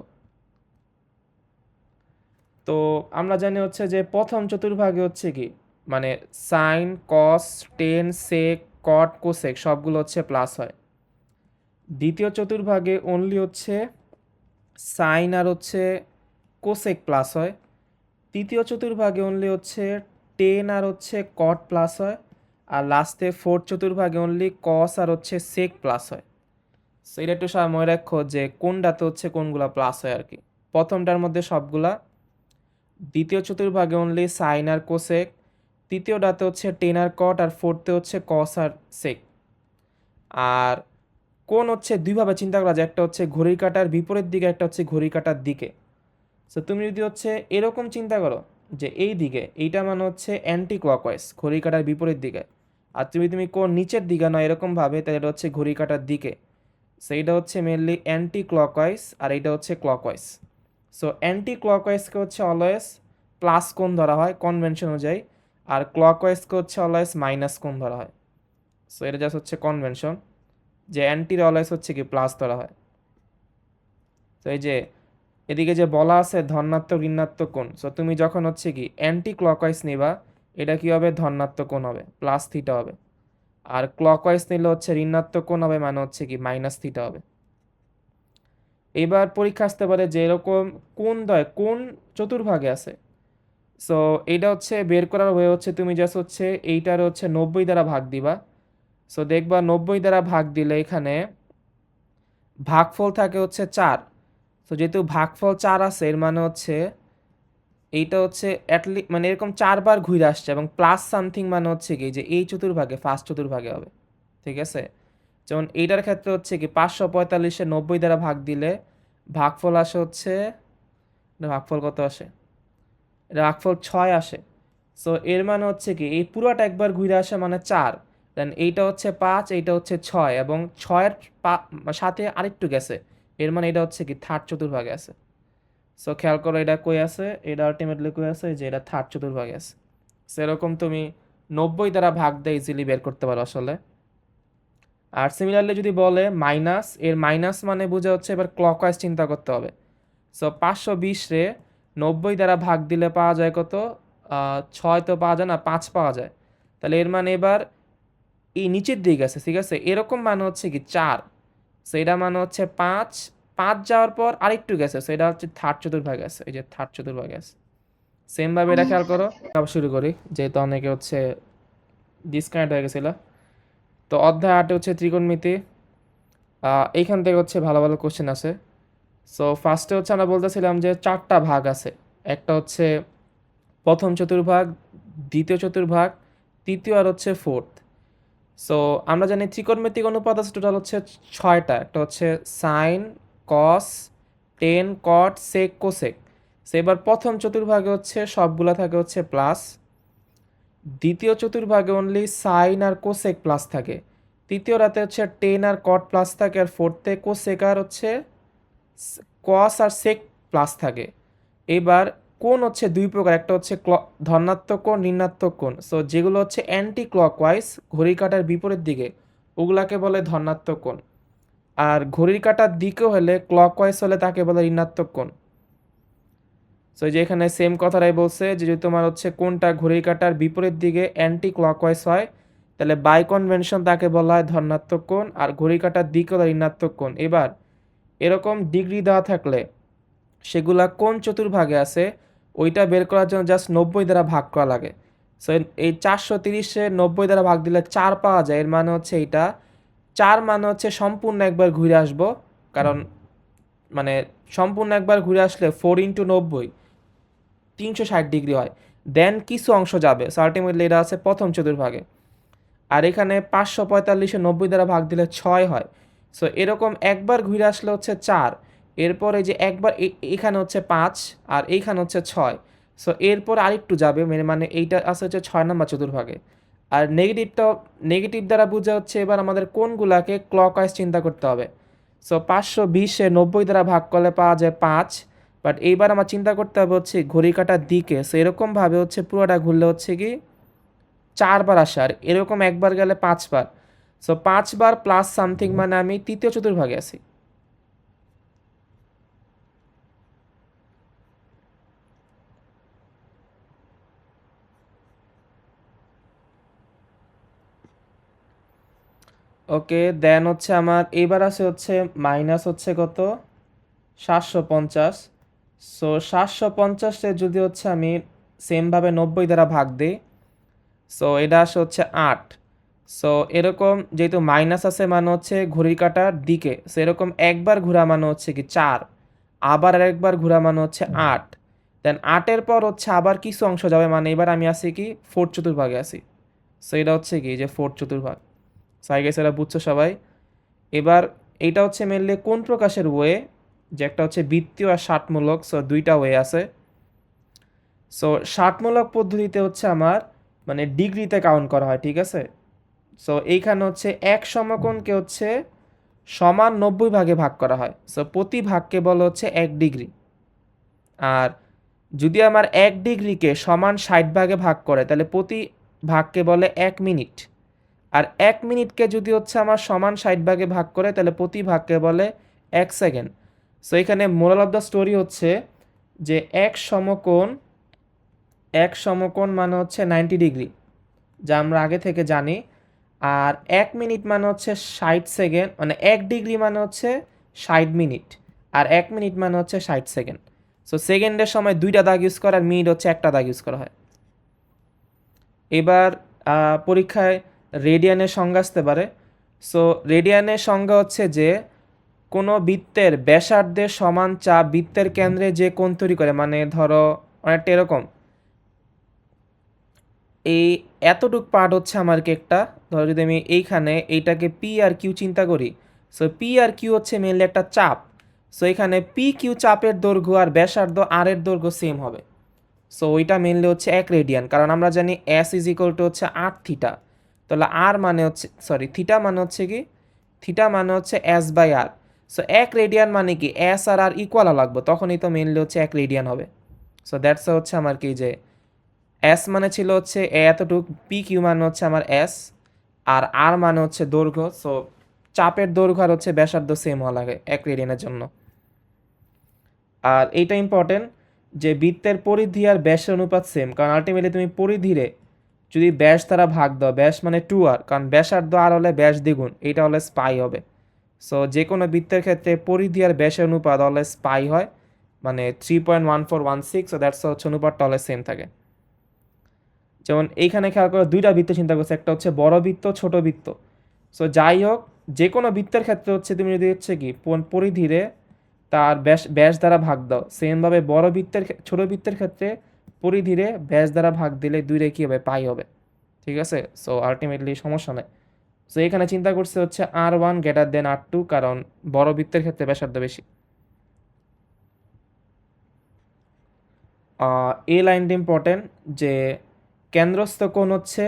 তো আমরা জানি হচ্ছে যে প্রথম চতুর্ভাগে হচ্ছে কি মানে সাইন কস টেন সেক কট কোসেক সবগুলো হচ্ছে প্লাস হয়। দ্বিতীয় চতুর্ভাগে অনলি হচ্ছে সাইন আর হচ্ছে কোসেক প্লাস হয়। তৃতীয় চতুর্ভাগে অনলি হচ্ছে টেন আর হচ্ছে কট প্লাস হয়। আর লাস্টে ফোর্থ চতুর্ভাগে অনলি কস আর হচ্ছে সেক প্লাস হয়। সো এটা একটু সবাই মনে রাখো যে কোনটাতে হচ্ছে কোনগুলা প্লাস হয় আর কি, প্রথমটার মধ্যে সবগুলা, দ্বিতীয় চতুর্ভাগে অনলি সাইন আর কোসেক, তৃতীয়টাতে হচ্ছে টেন আর কট, আর ফোর্থে হচ্ছে কস আর সেক। আর কোন হচ্ছে দুইভাবে চিন্তা করা যায়, একটা হচ্ছে ঘড়ির কাঁটার বিপরীত দিকে, একটা হচ্ছে ঘড়ির কাঁটার দিকে। সো তুমি যদি হচ্ছে এরকম চিন্তা করো যে এই দিকে, এইটা মানে হচ্ছে অ্যান্টি ক্লকওয়াইজ ঘড়ির কাঁটার বিপরীত দিকে, আর তুমি কোন নিচের দিকে নয় এরকমভাবে, তাহলে এটা হচ্ছে ঘড়ির কাঁটার দিকে। সো এইটা হচ্ছে মেনলি অ্যান্টি ক্লকওয়াইজ, আর এইটা হচ্ছে ক্লকওয়াইজ। সো অ্যান্টি ক্লকওয়াইজকে হচ্ছে অলওয়েজ প্লাস কোণ ধরা হয় কনভেনশন অনুযায়ী, আর ক্লকওয়াইজকে হচ্ছে অলওয়েজ মাইনাস কোণ ধরা হয়। সো এটা জাস্ট হচ্ছে কনভেনশন, যে অ্যান্টির অলওয়েজ হচ্ছে কি প্লাস ধরা হয়। তো এই যে এদিকে যে বলা আছে ধনাত্মক ঋণাত্মক কোণ, সো তুমি যখন হচ্ছে কি অ্যান্টি ক্লকওয়াইজ নিবা, এটা কি হবে ধনাত্মক কোণ হবে, প্লাস থিটা হবে। আর ক্লকওয়াইজ নিলে হচ্ছে ঋণাত্মক কোণ হবে, মানে হচ্ছে কি মাইনাস থিটা হবে। এবার পরীক্ষা আসতে পারে যে এরকম কোন দ্বয় কোন চতুর্ভাগে আছে। সো এইটা হচ্ছে বের করার ওয়ে হচ্ছে তুমি জাস্ট হচ্ছে এইটার হচ্ছে 90 দ্বারা ভাগ দিবা। সো দেখবা 90 দ্বারা ভাগ দিলে এখানে ভাগফল থাকে হচ্ছে 4। সো যেহেতু ভাগফল 4 আছে, এর মানে হচ্ছে এইটা হচ্ছে মানে এরকম 4বার ঘুরে আসছে, এবং প্লাস সামথিং মানে হচ্ছে কি যে এই চতুর্ভাগে ফার্স্ট চতুর্ভাগে হবে, ঠিক আছে। যেমন এইটার ক্ষেত্রে হচ্ছে কি 545-এ 90 দ্বারা ভাগ দিলে ভাগফল আসে হচ্ছে, ভাগফল কত আসে, ভাগফল 6 আসে। সো এর মানে হচ্ছে কি এই পুরোটা একবার ঘুরে আসে মানে 4, দেন এইটা হচ্ছে 5, এইটা হচ্ছে 6, এবং 6-এর সাথে আরেকটু গেছে, এর মানে এটা হচ্ছে কি থার্ড চতুর্ভাগে আছে। সো খেয়াল করো এটা কই আছে, এটা আলটিমেটলি কই আছে, যে এটা থার্ড চতুর্ভাগে আছে। সেরকম তুমি 90 দ্বারা ভাগ দিয়ে ইজিলি বের করতে পারো আসলে। আর সিমিলারলি যদি বলে মাইনাস, এর মাইনাস মানে বোঝা হচ্ছে এবার ক্লকওয়াইজ চিন্তা করতে হবে। সো 520 রে 90 দ্বারা ভাগ দিলে পাওয়া যায় কত? 6 তো পাওয়া যায় না, 5 পাওয়া যায়। তাহলে এর মানে এবার এই নিচের দিকে আছে, ঠিক আছে? এরকম মানে হচ্ছে কি 4, সো এটা মানে হচ্ছে 5, 5 যাওয়ার পর আরেকটু গেছে, সো এটা হচ্ছে থার্ড চতুর্ভাগে আছে, এই যে থার্ড চতুর্ভাগে আছে। সেম ভাবে এটা খেয়াল করো। আবার শুরু করি, যেহেতু অনেকে হচ্ছে ডিসকানেক্ট হয়ে গেছিল। তো অধ্যায় 8 হচ্ছে ত্রিকোণমিতি। এইখান থেকে হচ্ছে ভালো ভালো কোশ্চেন আছে। সো ফার্স্টে হচ্ছে আমরা বলতেছিলাম যে 4টা ভাগ আছে। একটা হচ্ছে প্রথম চতুর্ভাগ, দ্বিতীয় চতুর্ভাগ, তৃতীয় আর হচ্ছে ফোর্থ। সো আমরা জানি ত্রিকোণমিতিক অনুপাত আছে টোটাল হচ্ছে 6টা। একটা হচ্ছে সাইন, কস, টেন, কট, সেক, কোসেক। সো এবার প্রথম চতুর্ভাগে হচ্ছে সবগুলা থাকে হচ্ছে প্লাস, দ্বিতীয় চতুর্ভাগে অনলি সাইন আর কোসেক প্লাস থাকে, তৃতীয় রাতে হচ্ছে টেন আর কট প্লাস থাকে, আর ফোর্থে কোসেক আর হচ্ছে কস আর সেক প্লাস থাকে। এবার কোণ হচ্ছে দুই প্রকার, একটা হচ্ছে ধনাত্মক কোণ, ঋণাত্মক কোণ। সো যেগুলো হচ্ছে অ্যান্টি ক্লকওয়াইজ, ঘড়ির কাঁটার বিপরীত দিকে, ওগুলাকে বলে ধনাত্মক কোণ। আর ঘড়ির কাঁটার দিকে হলে, ক্লকওয়াইজ হলে, তাকে বলে ঋণাত্মক কোণ। সো যে এখানে সেম কথাটাই বলছে যে যদি তোমার হচ্ছে কোনটা ঘড়ির কাঁটার বিপরীত দিকে অ্যান্টি ক্লকওয়াইজ হয়, তাহলে বাই কনভেনশন তাকে বলা হয় ধনাত্মক কোণ, আর ঘড়ির কাঁটার দিক হলো ঋণাত্মক কোণ। এবার এরকম ডিগ্রি দেওয়া থাকলে সেগুলা কোন চতুর্ভাগে আছে ওইটা বের করার জন্য জাস্ট 90 দ্বারা ভাগ করা লাগে। সো এই 430-এ 90 দ্বারা ভাগ দিলে 4 পাওয়া যায়। এর মানে হচ্ছে এইটা 4 মানে হচ্ছে সম্পূর্ণ একবার ঘুরে আসবো, কারণ মানে সম্পূর্ণ একবার ঘুরে আসলে 4 ইন্টু 90 360 ডিগ্রি হয়। দেন কিছু অংশ যাবে, সো আলটিমেটলি এটা আছে প্রথম চতুর্ভাগে। আর এখানে 545-এ 90 দ্বারা ভাগ দিলে 6 হয়। সো এরকম একবার ঘুরে আসলে হচ্ছে 4, এরপরে যে একবার এখানে হচ্ছে 5 আর এইখানে হচ্ছে 6। সো এরপর আরেকটু যাবে, মানে এইটা আছে হচ্ছে 6 নম্বর চতুর্ভাগে। আর নেগেটিভ দ্বারা বোঝা হচ্ছে এবার আমাদের কোনগুলাকে ক্লকওয়াইজ চিন্তা করতে হবে। সো 520-এ 90 দ্বারা ভাগ করলে পাওয়া যায় 5, বাট এইবার আমার চিন্তা করতে হবে হচ্ছে ঘড়ি কাঁটার দিকে। সো এরকমভাবে হচ্ছে পুরোটা ঘুরলে হচ্ছে কি 4 বার আসে, আর এরকম একবার গেলে 5 বার। সো 5 বার প্লাস সামথিং মানে আমি তৃতীয় চতুর্ভাগে আছি। ওকে, দেন হচ্ছে আমার এইবার আছে হচ্ছে মাইনাস হচ্ছে কত 750। সো 750-এ যদি হচ্ছে আমি সেমভাবে 90 দ্বারা ভাগ দিই, সো এটা আসে হচ্ছে 8। সো এরকম যেহেতু মাইনাস আছে মানে হচ্ছে ঘড়ির কাঁটার দিকে, সো এরকম একবার ঘোরা মানে হচ্ছে কি 4, আবার আরেকবার ঘোরা মানে হচ্ছে 8, দেন 8-এর পর হচ্ছে আবার কিছু অংশ যাবে, মানে এবার আমি আছি কি ফোর্থ চতুর্ভাগে আছি। সো এটা হচ্ছে কি যে ফোর্থ চতুর্ভাগ। সো আই গেস এটা বুঝছো সবাই। এবার এইটা হচ্ছে মেনলি কোন প্রকাশের ওয়ে, যে একটা হচ্ছে বৃত্তীয় আর ষাটমূলক। সো দুইটা ওয়ে আছে। সো ষাটমূলক পদ্ধতিতে হচ্ছে আমার মানে ডিগ্রিতে কাউন্ট করা হয়, ঠিক আছে? সো এইখানে হচ্ছে এক সমকোণকে হচ্ছে সমান 90 ভাগে ভাগ করা হয়। সো প্রতি ভাগকে বলা হচ্ছে 1 ডিগ্রি। আর যদি আমার 1 ডিগ্রিকে সমান 60 ভাগে ভাগ করে, তাহলে প্রতি ভাগকে বলে 1 মিনিট। আর 1 মিনিটকে যদি হচ্ছে আমার সমান 60 ভাগে ভাগ করে, তাহলে প্রতি ভাগকে বলে 1 সেকেন্ড। সো এখানে মোরাল অফ দ্য স্টোরি হচ্ছে যে এক সমকোণ মানে হচ্ছে 90 ডিগ্রি, যা আমরা আগে থেকে জানি। আর 1 মিনিট মানে হচ্ছে 60 সেকেন্ড, মানে 1 ডিগ্রি মানে হচ্ছে 60 মিনিট, আর 1 মিনিট মানে হচ্ছে 60 সেকেন্ড। সো সেকেন্ডের সময় 2টা দাগ ইউজ করা, আর মিনিট হচ্ছে একটা দাগ ইউজ করা হয়। এবার পরীক্ষায় রেডিয়ানের সংজ্ঞা আসতে পারে। সো রেডিয়ানের সংজ্ঞা হচ্ছে যে কোনো বৃত্তের ব্যাসার্ধের সমান চাপ বৃত্তের কেন্দ্রে যে কোণ তৈরি করে, মানে ধরো অনেকটা এরকম, এই এতটুক পার্ট হচ্ছে আমার কেকটা। ধরো যদি আমি এইখানে এইটাকে পি আর কিউ চিন্তা করি, সো পি আর কিউ হচ্ছে মেনলি একটা চাপ। সো এখানে পি কিউ চাপের দৈর্ঘ্য আর ব্যাসার্ধ আর এর দৈর্ঘ্য সেম হবে। সো ওইটা মেনলি হচ্ছে 1 রেডিয়ান, কারণ আমরা জানি এস ইজ ইকুয়াল টু হচ্ছে 8 থিটা। তাহলে আর মানে হচ্ছে থিটা মানে হচ্ছে কি, থিটা মানে হচ্ছে s by r. So 1 radian মানে কি এস আর আর ইকুয়াল লাগবে, তখনই তো মেনলি হচ্ছে 1 রেডিয়ান হবে। সো দ্যাটস হচ্ছে আমার কি যে এস মানে ছিল হচ্ছে এতটুক, পি কিউ মানে হচ্ছে আমার এস, আর আর মানে হচ্ছে দৈর্ঘ্য। সো চাপের দৈর্ঘ্য আর হচ্ছে ব্যাসার্ধ সেম হওয়া লাগে 1 রেডিয়ানের জন্য। আর এইটা ইম্পর্টেন্ট যে বৃত্তের পরিধি আর ব্যাসের অনুপাত সেম, কারণ আলটিমেটলি তুমি পরিধিরে যদি ব্যাস দ্বারা ভাগ দাও, ব্যাস মানে 2r, কারণ ব্যাসার্ধ আর হলে ব্যাস দ্বিগুণ, এইটা হলে পাই হবে। সো যে কোনো বৃত্তের ক্ষেত্রে পরিধি আর ব্যাসের অনুপাত অলওয়েজ পাই হয়, মানে 3.1416, সো দ্যাটস হচ্ছে অনুপাতটা অলওয়েজ সেম থাকে। যেমন এইখানে খেয়াল করে দুইটা বৃত্ত চিন্তা করছে, একটা হচ্ছে বড় বৃত্ত, ছোট বৃত্ত। সো যাই হোক, যে কোনো বৃত্তের ক্ষেত্রে হচ্ছে তুমি যদি হচ্ছে কি পরিধিরে তার ব্যাস ব্যাস দ্বারা ভাগ দাও, সেমভাবে বড় বৃত্তের ছোট বৃত্তের ক্ষেত্রে পরিধিরে ব্যাস দ্বারা ভাগ দিলে দুইটা কী হবে, পাই হবে। ঠিক আছে, সো আলটিমেটলি সমস্যা নেই। সো এখানে চিন্তা করছে হচ্ছে R1 > R2, কারণ বড় বৃত্তের ক্ষেত্রে ব্যাসার্ধ বেশি। এই লাইনটা ইম্পর্টেন্ট যে কেন্দ্রস্থ কোণ হচ্ছে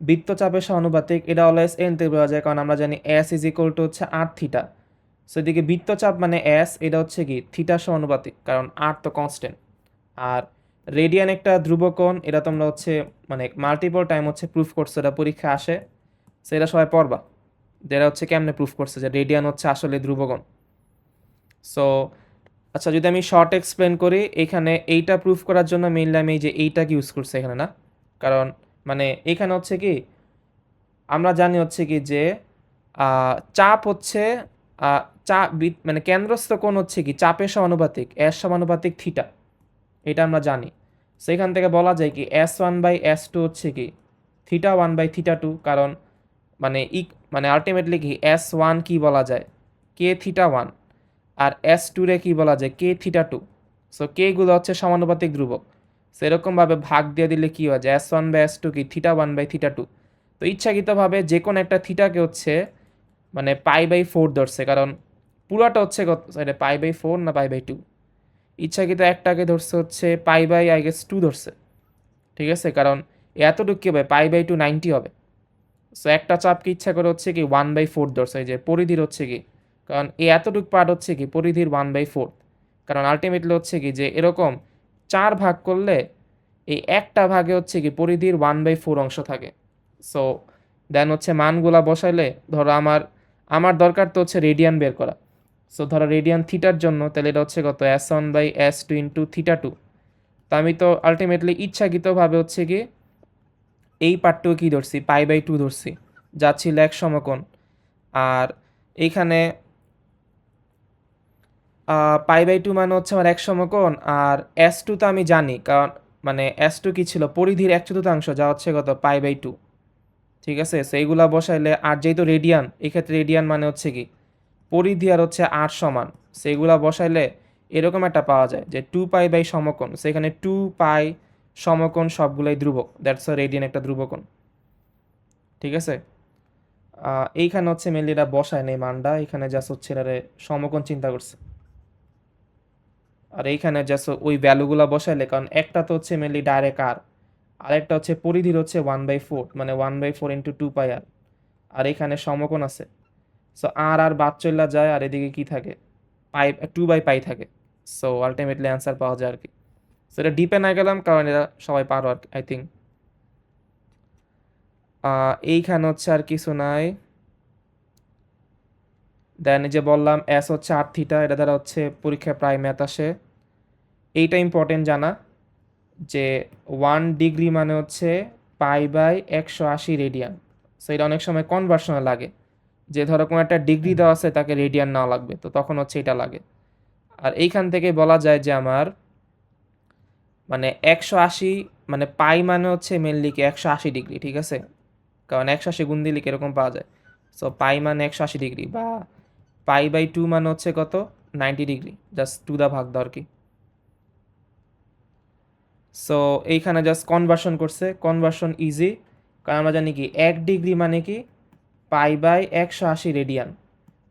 বৃত্তচাপের সমানুপাতিক, এটা অলওয়েজ এন থেকে বলা যায়, কারণ আমরা জানি S = হচ্ছে r থিটা। সো এদিকে বৃত্তচাপ মানে S, এটা হচ্ছে কি থিটার সমানুপাতিক, কারণ r তো কনস্ট্যান্ট। আর রেডিয়ান একটা ধ্রুবকোণ, এটা তোমরা হচ্ছে মানে মাল্টিপল টাইম হচ্ছে প্রুফ করছো, এটা পরীক্ষা আসে, সেটা সবাই পড়বা, যেটা হচ্ছে কেমনে প্রুফ করছে যে রেডিয়ান হচ্ছে আসলে ধ্রুবকোণ। সো আচ্ছা, যদি আমি শর্ট এক্সপ্লেন করি, এখানে এইটা প্রুফ করার জন্য মেইনলি আমি এই যে এইটাকে ইউজ করছি এখানে, না কারণ মানে এখানে হচ্ছে কি আমরা জানি হচ্ছে কি যে চাপ হচ্ছে চাপ মানে কেন্দ্রস্থ কোণ হচ্ছে কি চাপের সমানুপাতিক, এস সমানুপাতিক থিটা, এটা আমরা জানি। সেখান থেকে বলা যায় কি S1/S2 হচ্ছে কি θ1/θ2, কারণ মানে মানে আলটিমেটলি কি S1 কি বলা যায় k θ1, আর S2 রে কি বলা যায় k θ2। সো কে গুলো হচ্ছে সমানুপাতিক ধ্রুবক, সেরকমভাবে ভাগ দিয়ে দিলে কি হয় যে S1/S2 কি θ1/θ2। তো ইচ্ছাকৃতভাবে যে কোনো একটা থিটাকে হচ্ছে মানে π/4 ধরছে, কারণ পুরাটা হচ্ছে কত π/4 না π/2, ইচ্ছাকৃত একটাকে ধরছে হচ্ছে π/2 ধরছে। ঠিক আছে, কারণ এতটুকু কি হবে π/2 90 হবে। সো একটা চাপকে ইচ্ছা করে হচ্ছে কি 1/4 ধরছে, যে পরিধির হচ্ছে কি, কারণ এই এতটুক পার্ট হচ্ছে কি পরিধির 1/4, কারণ আলটিমেটলি হচ্ছে কি যে এরকম 4 ভাগ করলে এই একটা ভাগে হচ্ছে কি পরিধির 1/4 অংশ থাকে। সো দেন হচ্ছে মানগুলা বসাইলে ধরো আমার দরকার তো হচ্ছে রেডিয়ান বের করা। সো ধরো রেডিয়ান থিটার জন্য, তাহলে এটা হচ্ছে কত S1/S2 × θ2। তো আমি তো আলটিমেটলি ইচ্ছাকৃতভাবে হচ্ছে কি এই পার্টটুকু কী ধরছি π/2 ধরছি, যা ছিল এক সমকোণ। আর এইখানে π/2 মানে হচ্ছে আমার এক সমকোণ, আর S2 তো আমি জানি, কারণ মানে S2 কি ছিল পরিধির 1/4, যা হচ্ছে কত π/2। ঠিক আছে, সো এইগুলা বসাইলে, আর যেহেতু রেডিয়ান, এক্ষেত্রে রেডিয়ান মানে হচ্ছে কি পরিধি আর হচ্ছে r সমান, সেগুলা বসাইলে এরকম একটা পাওয়া যায় যে 2π/ সমকোণ, সেখানে 2π সমকোণ সবগুলাই ধ্রুবক, দ্যাটস রেডিয়ান একটা ধ্রুবকোণ। ঠিক আছে, এইখানে হচ্ছে মেনলি এটা বসায় নেই মানটা, এখানে জাস্ট হচ্ছে এটারে সমকোণ চিন্তা করছে, আর এইখানে জাস্ট ওই ভ্যালুগুলো বসাইলে, কারণ একটা তো হচ্ছে মেনলি ডাইরেক্ট আর একটা হচ্ছে পরিধির হচ্ছে 1/4, মানে 1/4 × 2πr, আর এখানে সমকোণ আছে। সো আর বাদ চলে যায়, আর এদিকে কি থাকে 2/π থাকে। সো আলটিমেটলি অ্যান্সার পাওয়া যায় আর কি। সো এটা ডিপে না গেলাম, কারণ এটা সবাই পারো আর আই থিঙ্ক। এইখানে হচ্ছে আর কিছু নাই। দেন যে বললাম S হচ্ছে r θ, এটা দ্বারা হচ্ছে পরীক্ষায় প্রায় ম্যাথ আসে। এইটা ইম্পর্টেন্ট জানা যে 1 ডিগ্রি মানে হচ্ছে π/180 রেডিয়ান। সো এটা অনেক সময় কনভার্সনে লাগে, যে ধরো কোনো একটা ডিগ্রি দেওয়া আছে তাকে রেডিয়ান নেওয়া লাগবে, তো তখন হচ্ছে এটা লাগে। আর এইখান থেকে বলা যায় যে আমার মানে 180 মানে পাই মানে হচ্ছে মেনলি কি 180 ডিগ্রি। ঠিক আছে, কারণ 180 গুণ দিলে এরকম পাওয়া যায়। সো পাই মানে 180 ডিগ্রি, বা π/2 মানে হচ্ছে কত 90 ডিগ্রি, জাস্ট 2 দা ভাগ দাও আর কি। সো এইখানে জাস্ট কনভার্সন করছে, কনভার্সন ইজি, কারণ আমরা জানি কি 1 ডিগ্রি মানে কি π/180 রেডিয়ান।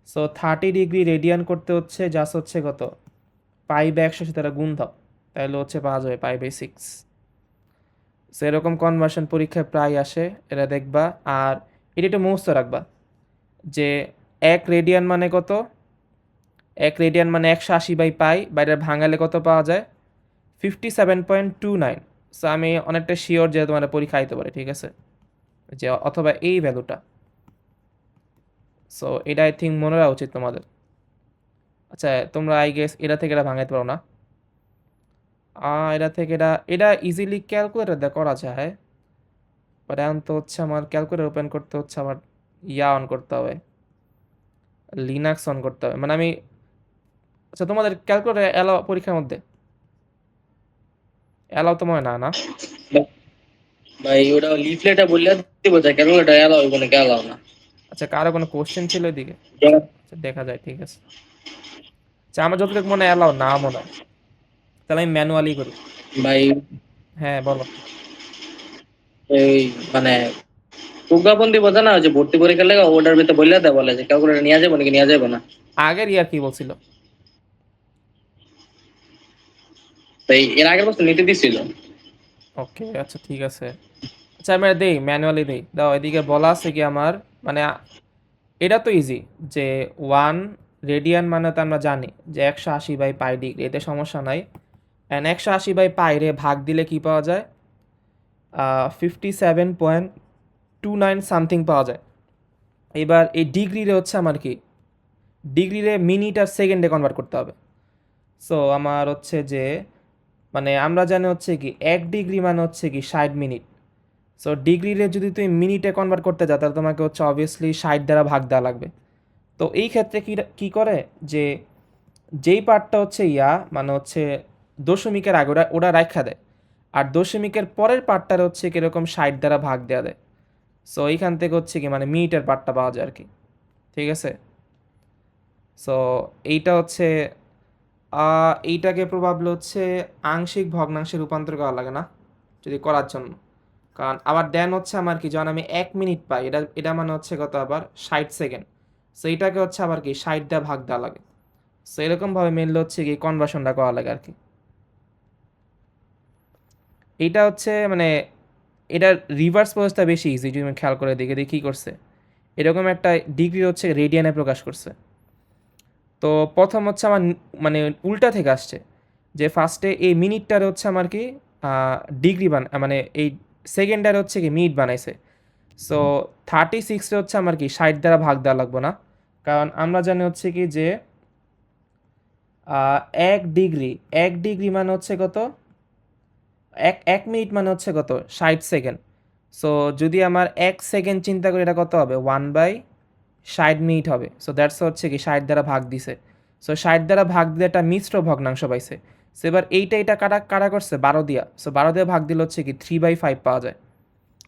সো 30 ডিগ্রি রেডিয়ান করতে হচ্ছে জাস্ট হচ্ছে কত π/180 তারা গুণ দাও, তাহলে হচ্ছে পাওয়া যাবে π/6। সো এরকম কনভার্সন পরীক্ষায় প্রায় আসে, এটা দেখবা। আর এটা একটু মুখস্থ রাখবা যে 1 রেডিয়ান মানে কত, 1 রেডিয়ান মানে 180/π, বাইরে ভাঙালে কত পাওয়া যায় 57.29। সো আমি অনেকটা শিওর যে তোমার পরীক্ষা আইতে পারে। ঠিক আছে, যে অথবা এই ভ্যালুটা। সো এটা আই থিঙ্ক মনে রাখা উচিত তোমাদের। আচ্ছা, তোমরা আই গেস এটা থেকে এটা ভাঙাইতে পারো না। এটা থেকে এটা ইজিলি ক্যালকুলেটর দিয়ে করা যায়, বাট এখন তো হচ্ছে আমার ক্যালকুলেটর ওপেন করতে হচ্ছে, আমার অন করতে হবে, লিনাক্স অন করতে হবে। মানে আমি, আচ্ছা তোমাদের ক্যালকুলেটর অ্যালাও পরীক্ষার মধ্যে অ্যালাও তো মনে না না? ভাই ওটা লিফলেটে বললে দিব, যা কেন এটা এলাও হইব না, এলাও না। আচ্ছা, কারো কোনো কোশ্চেন ছিল এদিকে? যা- আচ্ছা দেখা যায়, ঠিক আছে। আচ্ছা আমার যতটুকু মনে হয় অ্যালাও না মনে হয়, তাহলে আমি ম্যানুয়ালি করি। ভাই হ্যাঁ বলো। এই মানে প্রজ্ঞাপন দিব না, যে ভর্তি পরীক্ষার লেগে ওটার ভিতরে বললে দেয়, বলে যে ক্যালকুলেটর নিয়ে যাবো নাকি নিয়ে যাবো না। আগের ইয়ার কি বলছিল? তাই এর আগের বছর নিতে দিছিল। ওকে আচ্ছা ঠিক আছে। আচ্ছা আমি দেই, ম্যানুয়ালি দেই, দাও এদিকে বলা আছে কি আমার, মানে এটা তো ইজি, যে 1 রেডিয়ান মানে তো আমরা জানি যে 180/π ডিগ্রি, এতে সমস্যা নাই। অ্যান্ড 180/π রে ভাগ দিলে কি পাওয়া যায়? 57.29 সামথিং পাওয়া যায়। এবার এই ডিগ্রিরে হচ্ছে আমার কি, ডিগ্রিরে মিনিট আর সেকেন্ডে কনভার্ট করতে হবে। সো আমার হচ্ছে যে, মানে আমরা জানি হচ্ছে কি 1 ডিগ্রি মানে হচ্ছে কি 60 মিনিট। সো ডিগ্রিরে যদি তুমি মিনিটে কনভার্ট করতে যাও, তাহলে তোমাকে হচ্ছে অবভিয়াসলি 60 দ্বারা ভাগ দেওয়া লাগবে। তো এই ক্ষেত্রে কি কি করে, যে যেই পার্টটা হচ্ছে মানে হচ্ছে দশমিকের আগে ওরা ওরা রাখা দেয়, আর দশমিকের পরের পার্টটার হচ্ছে কীরকম 60 দ্বারা ভাগ দেওয়া দেয়। সো এইখান থেকে হচ্ছে কি মানে মিনিটের পার্টটা পাওয়া যায় আর কি, ঠিক আছে। সো এইটা হচ্ছে এইটাকে প্রবাবলি হচ্ছে আংশিক ভগ্নাংশে রূপান্তর করা লাগে না যদি করার জন্য, কারণ আবার দেন হচ্ছে আমার কি, যখন আমি 1 মিনিট পাই, এটা এটা মানে হচ্ছে কত, আবার 60 সেকেন্ড। সো এইটাকে হচ্ছে আবার কি 60 দিয়ে ভাগ দেওয়া লাগে। সো এরকমভাবে মেনলি হচ্ছে কি কনভার্সনটা করা লাগে আর কি। এইটা হচ্ছে মানে এটার রিভার্স প্রসেসটা বেশি ইজি, যদি আমি খেয়াল করে দেখে দেখি কী করছে। এরকম একটা ডিগ্রি হচ্ছে রেডিয়ানে প্রকাশ করছে। তো প্রথম হচ্ছে আমার মানে উল্টা থেকে আসছে, যে ফার্স্টে এই মিনিটটার হচ্ছে আমার কি ডিগ্রি মানে এই সেকেন্ডার হচ্ছে কি মিনিট বানাইছে। সো 36 হচ্ছে আমার কি 60 দ্বারা ভাগ দেওয়া লাগবে না, কারণ আমরা জানি হচ্ছে কি যে 1 ডিগ্রি, 1 ডিগ্রি মানে হচ্ছে কত, এক এক মিনিট মানে হচ্ছে কত, 60 সেকেন্ড। সো যদি আমার 1 সেকেন্ড চিন্তা করি, এটা কত হবে, 1/60 মিনিট হবে। সো দ্যাটস হচ্ছে কি 60 দ্বারা ভাগ দিছে। সো 60 দ্বারা ভাগ দিলে একটা মিশ্র ভগ্নাংশ পাইছে। সো এবার এটা কাটা কাটা করছে 12 দিয়া, সো 12 দিয়ে ভাগ দিলে হচ্ছে কি 3/5 পাওয়া যায়।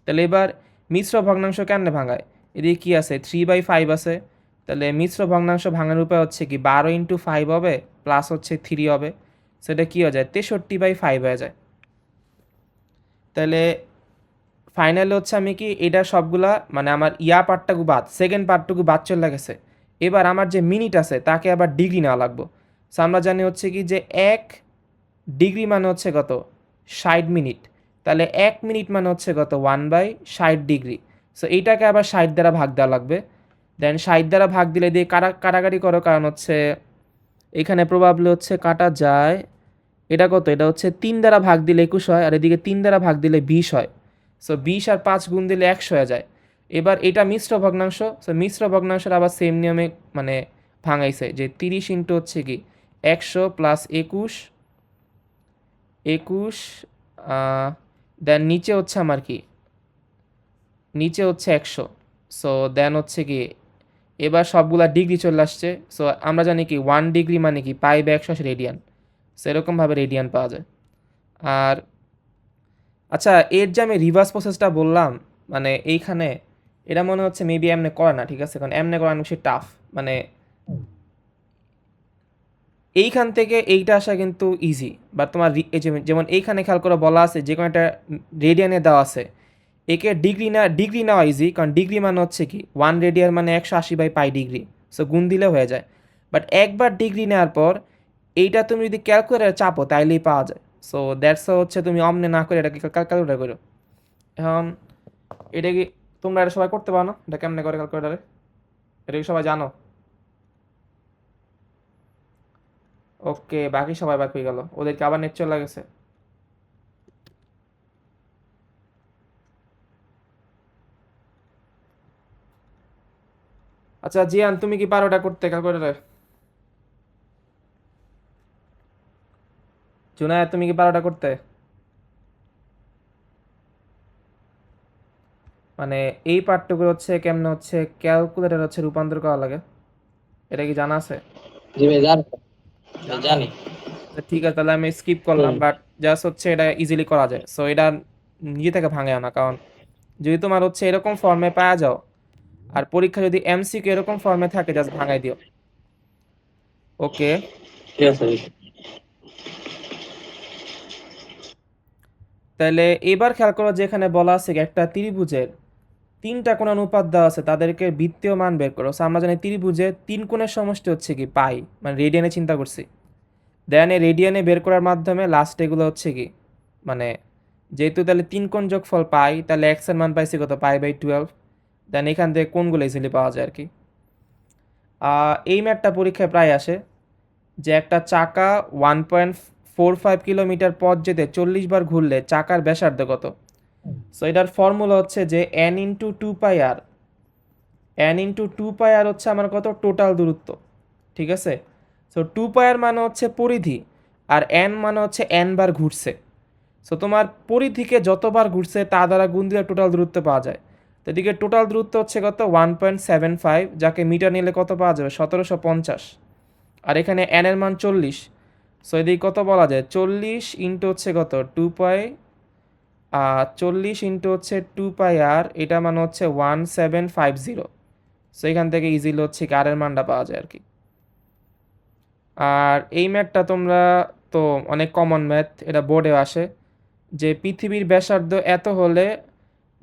তাহলে এবার মিশ্র ভগ্নাংশ কেমনে ভাঙায়, এদিকে কি আছে 3/5 আছে, তাহলে মিশ্র ভগ্নাংশ ভাঙার উপায় হচ্ছে কি 12 × 5 হবে, প্লাস হচ্ছে 3 হবে, সেটা কি হয়ে যায় 63/5 হয়ে যায়। তাহলে ফাইনালি হচ্ছে আমি কি এটা সবগুলা মানে আমার পার্টটুকু বাদ, সেকেন্ড পার্টটুকু বাদ চলে গেছে। এবার আমার যে মিনিট আছে তাকে আবার ডিগ্রি নেওয়া লাগবো। সো আমরা জানি হচ্ছে কি যে 1 ডিগ্রি মানে হচ্ছে কত, 60 মিনিট। তাহলে 1 মিনিট মানে হচ্ছে কত, 1/60 ডিগ্রি। সো এইটাকে আবার 60 দ্বারা ভাগ দেওয়া লাগবে। দেন 60 দ্বারা ভাগ দিলে দিয়ে কাটাকাটি করো, কারণ হচ্ছে এখানে প্রবাবলি হচ্ছে কাটা যায়। এটা কত, এটা হচ্ছে 3 দ্বারা ভাগ দিলে 21 হয়, আর এদিকে 3 দ্বারা ভাগ দিলে 20 হয়। সো 20 আর 5 গুণ দিলে 100 হয়ে যায়। এবার এটা মিশ্র ভগ্নাংশ, সো মিশ্র ভগ্নাংশের আবার সেম নিয়মে মানে ভাঙাইছে, যে 30 ইন্টু হচ্ছে কি 100 প্লাস 21, 21 দেন নিচে হচ্ছে আমার কি, নিচে হচ্ছে 100। সো দেন হচ্ছে কি এবার সবগুলা ডিগ্রি চলে আসছে। সো আমরা জানি কি 1 ডিগ্রি মানে কি π/180 রেডিয়ান। সেরকমভাবে রেডিয়ান পাওয়া যায়। আর আচ্ছা, এর যে আমি রিভার্স প্রসেসটা বললাম, মানে এইখানে এটা মনে হচ্ছে মেবি এমনে করে না, ঠিক আছে, কারণ এমনে করা বেশি টাফ। মানে এইখান থেকে এইটা আসা কিন্তু ইজি, বাট তোমার এই যেমন এইখানে খেয়াল করে বলা আছে যে কোনো একটা রেডিয়ানে দেওয়া আছে, একে ডিগ্রি নেওয়া ইজি, কারণ ডিগ্রি মানে হচ্ছে কি 1 রেডিয়ান মানে 180/π ডিগ্রি। সো গুণ দিলে হয়ে যায়। বাট একবার ডিগ্রি নেওয়ার পর এইটা তুমি যদি ক্যালকুলেটারে চাপো তাইলেই পাওয়া যায়। সো দ্যাটস হচ্ছে তুমি অমনে না করে এটাকে ক্যালকুলেটার করো। এখন এটা কি তোমরা এটা সবাই করতে পারো না, এটা কেমনে করে ক্যালকুলেটারে, এটা কি সবাই জানো? ওকে, বাকি সবাই বাকি হয়ে গেল, ওদেরকে আবার নেট চলে গেছে। আচ্ছা জিয়ান, তুমি কি পারো এটা করতে ক্যালকুলেটারে? জুনায়েদ তুমি কি পারোটা করতে? মানে এই পার্টটুকু হচ্ছে কেমনে হচ্ছে ক্যালকুলেটর হচ্ছে রূপান্তর করা লাগে, এটা কি জানা আছে? জি ভাই জানি, জানি। আচ্ছা, ঠিক আছে, তাহলে আমি স্কিপ করলাম, হুম। বাট জাস্ট হচ্ছে এটা ইজিলি করা যায়, সো এটা নিজে থেকে ভাঙে না, কারণ যদি তোমার হচ্ছে এরকম ফর্মে পাওয়া যাও আর পরীক্ষা যদি এমসিকিউ এরকম ফর্মে থাকে জাস্ট ভাঙাই দিও। ওকে, ঠিক আছে ভাই। তাহলে এবার খেয়াল করো যে এখানে বলা আছে কি একটা ত্রিভুজের তিনটা কোণ অনুপাত দেওয়া আছে, তাদেরকে বৃত্তীয় মান বের করো। So, আমরা জানি ত্রিভুজের তিন কোণের সমষ্টি হচ্ছে কি পাই, মানে রেডিয়ানে চিন্তা করছি। দেন এই রেডিয়ানে বের করার মাধ্যমে লাস্ট এগুলো হচ্ছে কি, মানে যেহেতু তাহলে তিন কোণ যোগফল পাই, তাহলে এক্স এর মান পাইছি কত, পাই/12। দেন এখান থেকে কোণগুলো ইজিলি পাওয়া যায় আর কি। এই ম্যাথটা পরীক্ষায় প্রায় আসে, যে একটা চাকা 1.45 কিলোমিটার পথ যেতে 40 বার ঘুরলে চাকার ব্যাসার্ধ কত। সো এটার ফর্মুলা হচ্ছে যে n × 2πr, n × 2πr হচ্ছে আমার কত, টোটাল দূরত্ব, ঠিক আছে। সো 2πr মানে হচ্ছে পরিধি, আর n মানে হচ্ছে n বার ঘুরছে। সো তোমার পরিধিকে যতবার ঘুরছে তা দ্বারা গুণ দিলে টোটাল দূরত্ব পাওয়া যায়। তো এদিকে টোটাল দূরত্ব হচ্ছে কত, 1.75, যাকে মিটার নিলে কত পাওয়া যাবে, 1750। আর এখানে n এর মান 40। সো এদিকে কত বলা যায়, 40 ইন্টু হচ্ছে কত, 2π, 40 ইন্টু হচ্ছে 2πr, এটা মানে হচ্ছে 1750। সো এখান থেকে ইজিলি হচ্ছে আর এর মানটা পাওয়া যায় আর কি। আর এই ম্যাথটা তোমরা তো অনেক কমন ম্যাথ, এটা বোর্ডে আসে, যে পৃথিবীর ব্যাসার্ধ এত হলে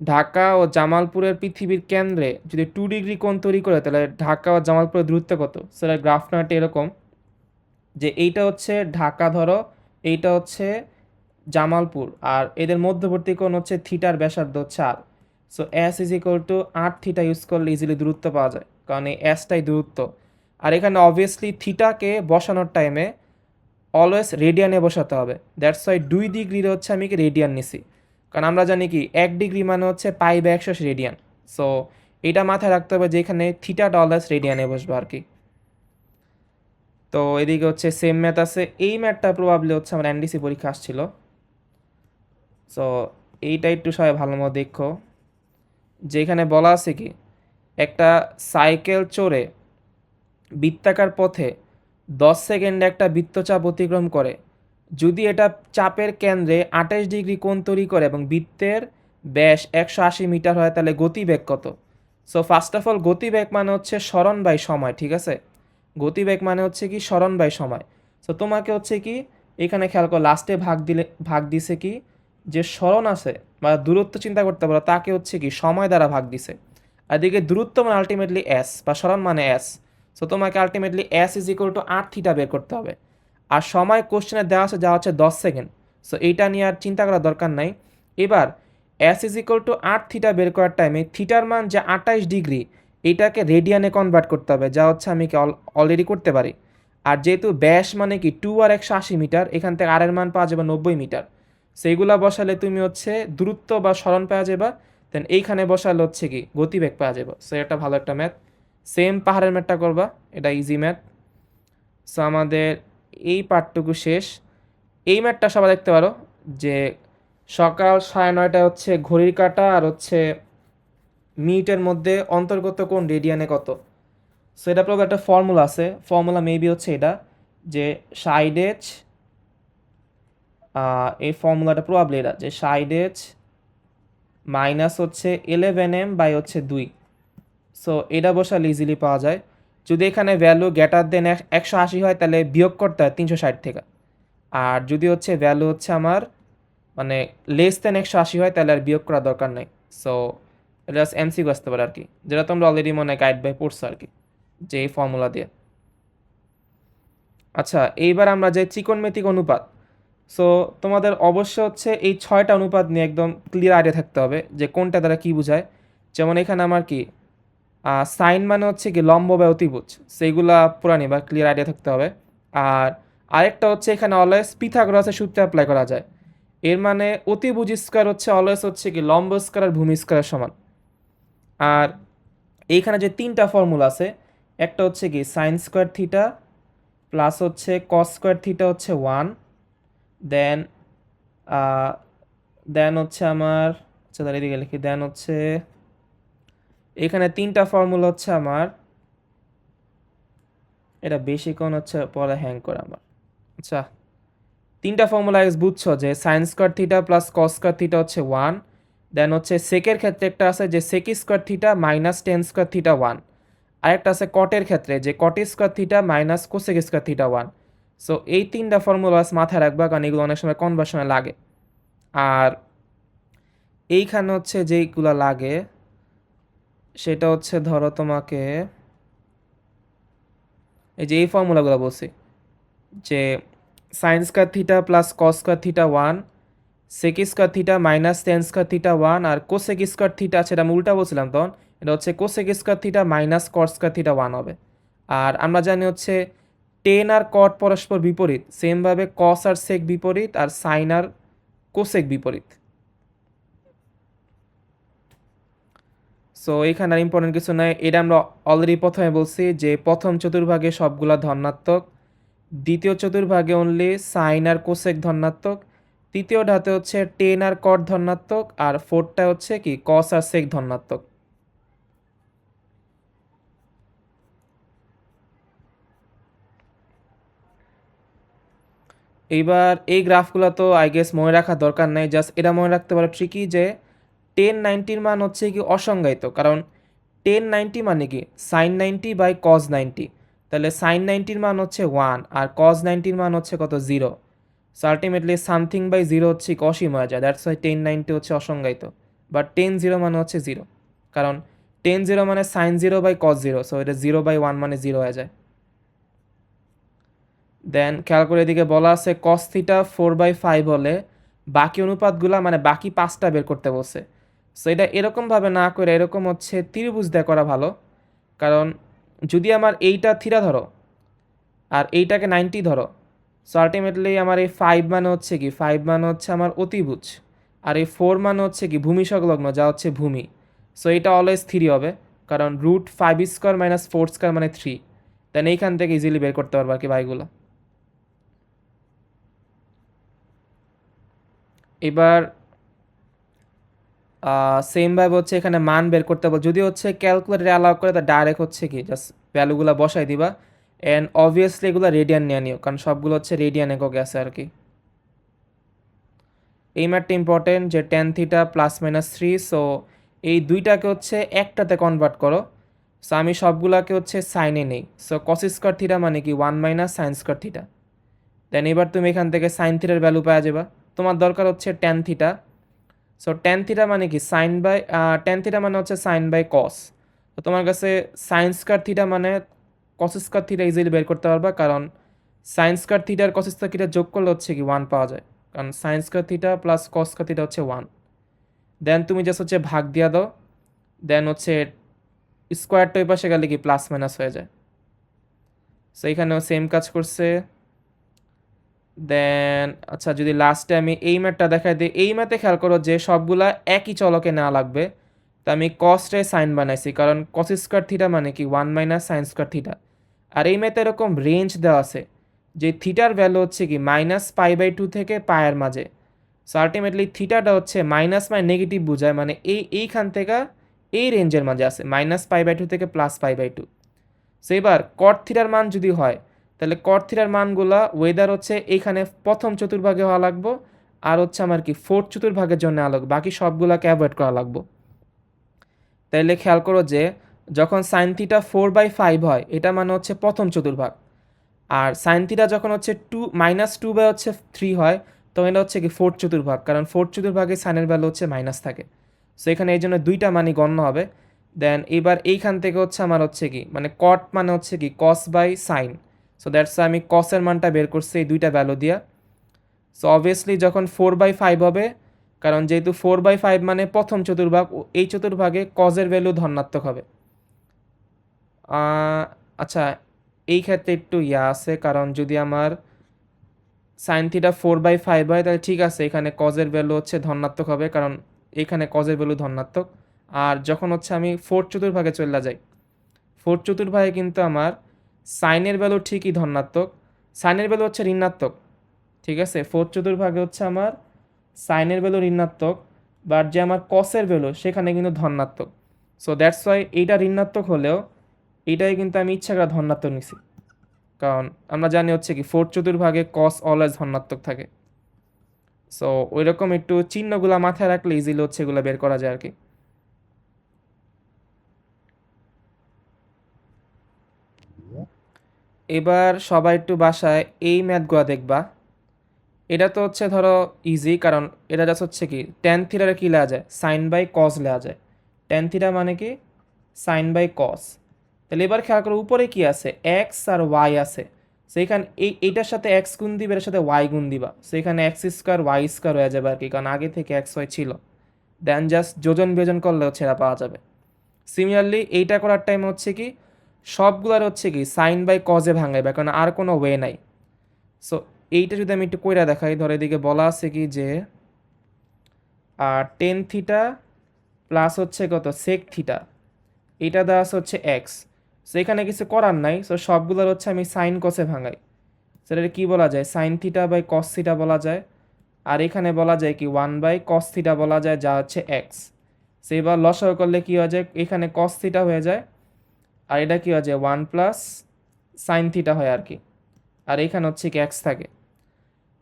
ঢাকা ও জামালপুরের পৃথিবীর কেন্দ্রে যদি 2 ডিগ্রি কোণ তৈরি করে, তাহলে ঢাকা ও জামালপুরের দূরত্ব কত। সেটা গ্রাফটা এরকম, যে এইটা হচ্ছে ঢাকা ধরো, এইটা হচ্ছে জামালপুর, আর এদের মধ্যবর্তী কোণ হচ্ছে থিটার ব্যাসার্ধ হচ্ছে আর। সো S = 8 থিটা ইউজ করলে ইজিলি দূরত্ব পাওয়া যায়, কারণ এই এসটাই দূরত্ব। আর এখানে অবভিয়াসলি থিটাকে বসানোর টাইমে অলওয়েজ রেডিয়ানে বসাতে হবে, দ্যাটস ওয়াই 2 ডিগ্রির হচ্ছে আমি কি রেডিয়ান নিছি, কারণ আমরা জানি কি 1 ডিগ্রি মানে হচ্ছে পাই/180 রেডিয়ান। সো এটা মাথায় রাখতে হবে যে এখানে থিটাটা অলওয়েজ রেডিয়ানে বসবে আর কি। তো এদিকে হচ্ছে সেম ম্যাথ আছে, এই ম্যাথটা প্রবাবলি হচ্ছে আমার এনডিসি পরীক্ষা আসছিল। সো এইটা একটু সবাই ভালো মতো দেখো, যেখানে বলা আছে কি একটা সাইকেল চড়ে বৃত্তাকার পথে 10 সেকেন্ডে একটা বৃত্তচাপ অতিক্রম করে, যদি এটা চাপের কেন্দ্রে 28 ডিগ্রি কোণ তৈরি করে এবং বৃত্তের ব্যাস 180 মিটার হয়, তাহলে গতিবেগ কত। সো ফার্স্ট অফ অল গতিবেগ মানে হচ্ছে সরণ বাই সময়, ঠিক আছে। গতিবেগ মানে হচ্ছে কি সরণ বাই সময়। সো তোমাকে হচ্ছে কি এখানে খেয়াল করো, লাস্টে ভাগ দিছে কি, যে সরণ আছে বা দূরত্ব চিন্তা করতে পারো, তাকে হচ্ছে কি সময় দ্বারা ভাগ দিছে। আর এদিকে দূরত্ব মানে আলটিমেটলি এস, বা সরণ মানে এস। সো তোমাকে আলটিমেটলি S = 8 থিটা বের করতে হবে। আর সময় কোশ্চেনে দেওয়া আছে যা হচ্ছে 10 সেকেন্ড। সো এইটা নিয়ে আর চিন্তা করার দরকার নাই। এবার S = 8 থিটা বের করার টাইমে থিটার মান যে 28 ডিগ্রি, এইটাকে রেডিয়ানে কনভার্ট করতে হবে, যা হচ্ছে আমি কি অলরেডি করতে পারি। আর যেহেতু ব্যাস মানে কি 2 আর 180 মিটার, এখান থেকে আর এর মান পাওয়া যাবে 90 মিটার। সেইগুলা বসালে তুমি হচ্ছে দূরত্ব বা সরণ পাওয়া যাবে, দেন এইখানে বসালে হচ্ছে কি গতিবেগ পাওয়া যাবে। সো এটা ভালো একটা ম্যাথ। সেম পাহাড়ের ম্যাথটা করবা, এটা ইজি ম্যাথ। সো আমাদের এই পার্টটুকু শেষ। এই ম্যাথটা সবাই দেখতে পারো, যে সকাল 9:30টায় হচ্ছে ঘড়ির কাঁটা আর হচ্ছে মিনিটের মধ্যে অন্তর্গত কোণ রেডিয়ানে কত। সো এটা প্রবল একটা ফর্মুলা আছে, ফর্মুলা মেবি হচ্ছে এটা, যে সাইডেজ, এই ফর্মুলাটা প্রবাবলি এটা, যে সাইডেজ মাইনাস হচ্ছে 11m/2। সো এটা বসালে ইজিলি পাওয়া যায়। যদি এখানে ভ্যালু গ্রেটার দেন 180 হয়, তাহলে বিয়োগ করতে হয় 360 থেকে। আর যদি হচ্ছে ভ্যালু হচ্ছে আমার মানে লেস দেন 180 হয়, তাহলে আর বিয়োগ করার দরকার নাই। সো এটা জাস্ট এমসিকিউ আসতে পারে আর কি, যেটা তোমরা অলরেডি মনে হয় গাইড বাই পড়ছো আর কি, যে এই ফর্মুলা দিয়ে। আচ্ছা, এইবার আমরা যে ত্রিকোণমিতিক অনুপাত। সো তোমাদের অবশ্য হচ্ছে এই 6টা অনুপাত নিয়ে একদম ক্লিয়ার আইডিয়া থাকতে হবে যে কোনটা দ্বারা কী বোঝায়। যেমন এখানে আমার কি সাইন মানে হচ্ছে কি লম্ব বা অতিভুজ, সেইগুলা পুরানি বা ক্লিয়ার আইডিয়া থাকতে হবে। আর আরেকটা হচ্ছে এখানে অলওয়েজ পিথাগোরাসের সূত্রে অ্যাপ্লাই করা যায়। এর মানে অতিভুজ স্কয়ার হচ্ছে অলওয়েজ হচ্ছে কি লম্ব স্কয়ার আর ভূমি স্কয়ারের সমান। আর এইখানে যে 3টা ফর্মুলা আছে, একটা হচ্ছে কি সাইন স্কোয়ার থিটা প্লাস হচ্ছে কস স্কোয়ার থিটা হচ্ছে 1, দেন দেন হচ্ছে আমার, আচ্ছা তাহলে এদিকে লিখি, দেন হচ্ছে এখানে 3টা ফর্মুলা হচ্ছে আমার, এটা বেশিক্ষণ হচ্ছে পরে হ্যাং করে আমার। আচ্ছা 3টা ফর্মুলা বুঝছো যে sine square theta plus cos square theta হচ্ছে 1, দেন হচ্ছে সেকের ক্ষেত্রে একটা আছে যে sec square theta minus tan square theta 1, আরেকটা আছে কটের ক্ষেত্রে যে cot square theta minus cosec square theta 1। So এই 3টা ফর্মুলা মাথায় রাখবা, কারণ এগুলো অনেক সময় কনভার্সনে লাগে। আর এইখানে হচ্ছে যেইগুলো লাগে সেটা হচ্ছে ধরো তোমাকে এই যে এই ফর্মুলাগুলো বলছি, যে sine square theta plus cos square theta 1, sec square theta minus tan square theta 1, আর কোসেক স্কোয়ার থিটা সেটা আমি উল্টা বলছিলাম তখন, এটা হচ্ছে cosec square theta minus cot square theta 1 হবে। আর আমরা জানি হচ্ছে টেন আর কট পরস্পর বিপরীত, সেমভাবে কস আর সেক বিপরীত, আর সাইন আর কোসেক বিপরীত। সো এইখানে আর ইম্পর্টেন্ট কিছু নাই, এটা আমরা অলরেডি প্রথমে বলছি যে প্রথম চতুর্ভাগে সবগুলা ধনাত্মক, দ্বিতীয় চতুর্ভাগে অনলি সাইন আর কোসেক ধনাত্মক, তৃতীয় ধাতে হচ্ছে টেন আর কট ধনাত্মক, আর ফোর্থটা হচ্ছে কি কস আর সেক ধনাত্মক। এইবার এই গ্রাফগুলো তো আই গেস মনে রাখার দরকার নেই, জাস্ট এটা মনে রাখতে পারো ট্রিকি যে 1090 মান হচ্ছে কি অসংজ্ঞায়িত, কারণ 1090 মানে কি সাইন 90 বাই কজ 90, তাহলে সাইন 90 মান হচ্ছে 1 আর কজ 90 মান হচ্ছে কত 0। সো আলটিমেটলি সামথিং বাই 0 হচ্ছে অসীম হয়ে যায়, দ্যাটস ওয়াই 1090 হচ্ছে অসংজ্ঞায়িত। বাট 10 0 মানে হচ্ছে 0, কারণ 10 0 মানে সাইন 0 বাই কজ 0, সো এটা 0 বাই 1 মানে 0 হয়ে যায়। দেন খেয়াল করে এদিকে বলা আছে কস থিটা 4/5 হলে বাকি অনুপাতগুলা মানে বাকি 5টা বের করতে বলছে। সো এটা এরকমভাবে না করে এরকম হচ্ছে ত্রিভুজ দিয়ে করা ভালো, কারণ যদি আমার এইটা থিটা ধরো আর এইটাকে 90 ধরো, সো আলটিমেটলি আমার এই 5 মানে হচ্ছে কি 5 মানে হচ্ছে আমার অতিভুজ, আর এই 4 মানে হচ্ছে কি ভূমি সংলগ্ন যা হচ্ছে ভূমি। সো এটা অলওয়েজ 3 হবে, কারণ রুট 5 স্কোয়ার মাইনাস 4 স্কোয়ার মানে 3। দেন এইখান থেকে ইজিলি বের করতে পারবো আর কি বাইগুলো। এবার সেমভাবে হচ্ছে এখানে মান বের করতে হবে, যদি হচ্ছে ক্যালকুলেটর অ্যালাউ করে তা ডাইরেক্ট হচ্ছে কি জাস্ট ভ্যালুগুলো বসাই দিবা, অ্যান্ড অবভিয়াসলি এগুলো রেডিয়ান নিয়ে নিও, কারণ সবগুলো হচ্ছে রেডিয়ান এককে আছে আর কি। এই ম্যাথটা ইম্পর্টেন্ট যে tan theta plus minus 3, so এই দুইটাকে হচ্ছে একটাতে কনভার্ট করো। সো আমি সবগুলাকে হচ্ছে সাইনে নেই, সো কস স্কোয়ার থিটা মানে কি 1 মাইনাস সাইন স্কোয়ার থিটা। দেন এবার তুমি এখান থেকে সাইন থিটার ভ্যালু পাওয়া যাবা, তোমার দরকার হচ্ছে tan theta. So tan theta মানে কি সাইন বাই টেন থিটা মানে হচ্ছে সাইন বাই কস। তো তোমার কাছে সাইন স্কোয়ার থিটা মানে কস স্কোয়ার থিটা ইজিলি বের করতে পারবা, কারণ সাইন স্কোয়ার থিটা আর কস স্কোয়ার থিটা যোগ করলে হচ্ছে কি 1 পাওয়া যায়, কারণ sign square theta plus cos square theta হচ্ছে 1। দেন তুমি জাস্ট হচ্ছে ভাগ দিয়া দাও, দেন হচ্ছে স্কোয়ারটা ওই পাশে গেলে কি প্লাস মাইনাস হয়ে যায়। সো এখানেও সেম কাজ করছে। দেন আচ্ছা যদি লাস্টে আমি এই ম্যাথটা দেখাই দিই, এই ম্যাথে খেয়াল করো যে সবগুলা একই চলকে নেওয়া লাগবে। তো আমি কসরে সাইন বানাইছি, কারণ কস স্কোয়ার থিটা মানে কি 1 মাইনাস সাইন স্কোয়ার থিটা। আর এই ম্যাথে এরকম রেঞ্জ দেওয়া আছে যে থিটার ভ্যালু হচ্ছে কি -π/2 থেকে পায়ের মাঝে। সো আলটিমেটলি থিটাটা হচ্ছে মাইনাস মানে নেগেটিভ বোঝায়, মানে এইখান থেকে এই রেঞ্জের মাঝে আছে -π/2 থেকে +π/2। সো এবার কট থিটার মান যদি হয়, তাহলে কট থিটার মানগুলা ওয়েদার হচ্ছে এইখানে প্রথম চতুর্ভাগে হওয়া লাগবো, আর হচ্ছে আমার কি ফোর্থ চতুর্ভাগের জন্য আলোক, বাকি সবগুলাকে অ্যাভয়েড করা লাগবো। তাইলে খেয়াল করো যে যখন সাইন থিটা 4/5 হয় এটা মানে হচ্ছে প্রথম চতুর্ভাগ, আর সাইন থিটা যখন হচ্ছে -2/3 হয় তখন এটা হচ্ছে কি ফোর্থ চতুর্ভাগ, কারণ ফোর্থ চতুর্ভাগে সাইনের ভ্যালু হচ্ছে মাইনাস থাকে। সো এখানে এই জন্য দুইটা মানই গণ্য হবে। দেন এবার এইখান থেকে হচ্ছে আমার হচ্ছে কি মানে কট মানে হচ্ছে কি cos by sine, so that's আমি কসের মানটা বের করছি এই দুইটা ভ্যালু দিয়া। সো অবভিয়াসলি যখন 4/5 হবে, কারণ যেহেতু 4/5 মানে প্রথম চতুর্ভাগ, এই চতুর্ভাগে কজের ভ্যালু ধনাত্মক হবে। আচ্ছা এই ক্ষেত্রে একটু আছে, কারণ যদি আমার সাইন থিটা 4/5 হয় তাহলে ঠিক আছে, এখানে কজের ভ্যালু হচ্ছে ধনাত্মক হবে, কারণ এখানে কজের ভ্যালু ধনাত্মক। আর যখন হচ্ছে আমি ফোর্থ চতুর্ভাগে চলে যাই, ফোর্থ চতুর্ভাগে কিন্তু আমার সাইনের ভ্যালু ঠিকই ধনাত্মক, সাইনের ভ্যালু হচ্ছে ঋণাত্মক, ঠিক আছে, 4 চতুর্ভাগে হচ্ছে আমার সাইনের ভ্যালু ঋণাত্মক, বাট যে আমার কসের ভ্যালু সেখানে কিন্তু ধনাত্মক। সো দ্যাটস ওয়াই এইটা ঋণাত্মক হলেও এইটাই কিন্তু আমি ইচ্ছা করে ধনাত্মক নিছি, কারণ আমরা জানি হচ্ছে কি 4 চতুর্ভাগে কস অলওয়েজ ধনাত্মক থাকে। সো ওই রকম একটু চিহ্নগুলা মাথায় রাখলে ইজিলি হচ্ছে এগুলো বের করা যায় আর কি। এবার সবাই একটু বাসায় এই ম্যাথগুলো দেখবা। এটা তো হচ্ছে ধরো ইজি, কারণ এটা জাস্ট হচ্ছে কি ট্যান থিটারে কী লেওয়া যায়, সাইন বাই কস লেওয়া যায়। ট্যান থিটা মানে কি সাইন বাই কস। তাহলে এবার খেয়াল করো উপরে কি আছে, এক্স আর ওয়াই আছে। সেইখানে এইটার সাথে এক্স গুণ দিবে, এর সাথে ওয়াই গুণ দিবা, সেখানে এক্স স্কোয়ার ওয়াই স্কোয়ার হয়ে যাবে আর কি, কারণ আগে থেকে এক্স ওয়াই ছিল। দেন জাস্ট যোজন বিয়োজন করলে হচ্ছে এটা পাওয়া যাবে। সিমিলারলি এইটা করার টাইম হচ্ছে কি সবগুলার হচ্ছে কি সাইন বাই কজে ভাঙাইবে, কারণ আর কোনো ওয়ে নাই। সো এইটা যদি আমি একটু কইরা দেখাই, ধরো এদিকে বলা আছে কি যে টেন থিটা প্লাস হচ্ছে কত সেক থিটা, এটা দেওয়া আছে হচ্ছে এক্স। সো এখানে কিছু করার নাই, সো সবগুলোর হচ্ছে আমি সাইন কসে ভাঙাই। সেটা কি বলা যায়, sine theta by cos theta বলা যায়। আর এখানে বলা যায় কি 1 বাই কস থিটা বলা যায়, যা হচ্ছে এক্স। সো এবার লসাগু করলে কি হয়ে যায়, এখানে কস থিটা হয়ে যায়, আর এটা কি হয়ে যায় 1 প্লাস সাইন থিটা হয় আর কি। আর এখানে হচ্ছে কি এক্স থাকে।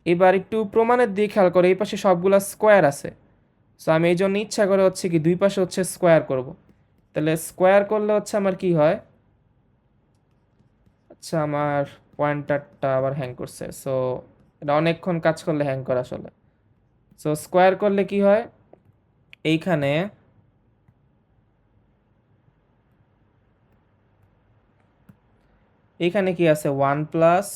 এবার একটু প্রমাণের দিকে খেয়াল করে, এই পাশে সবগুলা স্কোয়ার আছে। সো আমি এই জন্য ইচ্ছা করে হচ্ছে কি দুই পাশে হচ্ছে স্কোয়ার করব। তাহলে স্কোয়ার করলে হচ্ছে আমার কি হয়, আচ্ছা আমার পয়েন্টারটা আবার হ্যাং করছে। সো এটা অনেকক্ষণ কাজ করলে হ্যাং করে আসলে। সো স্কোয়ার করলে কি হয়, এইখানে এইখানে কি আছে 1 প্লাস,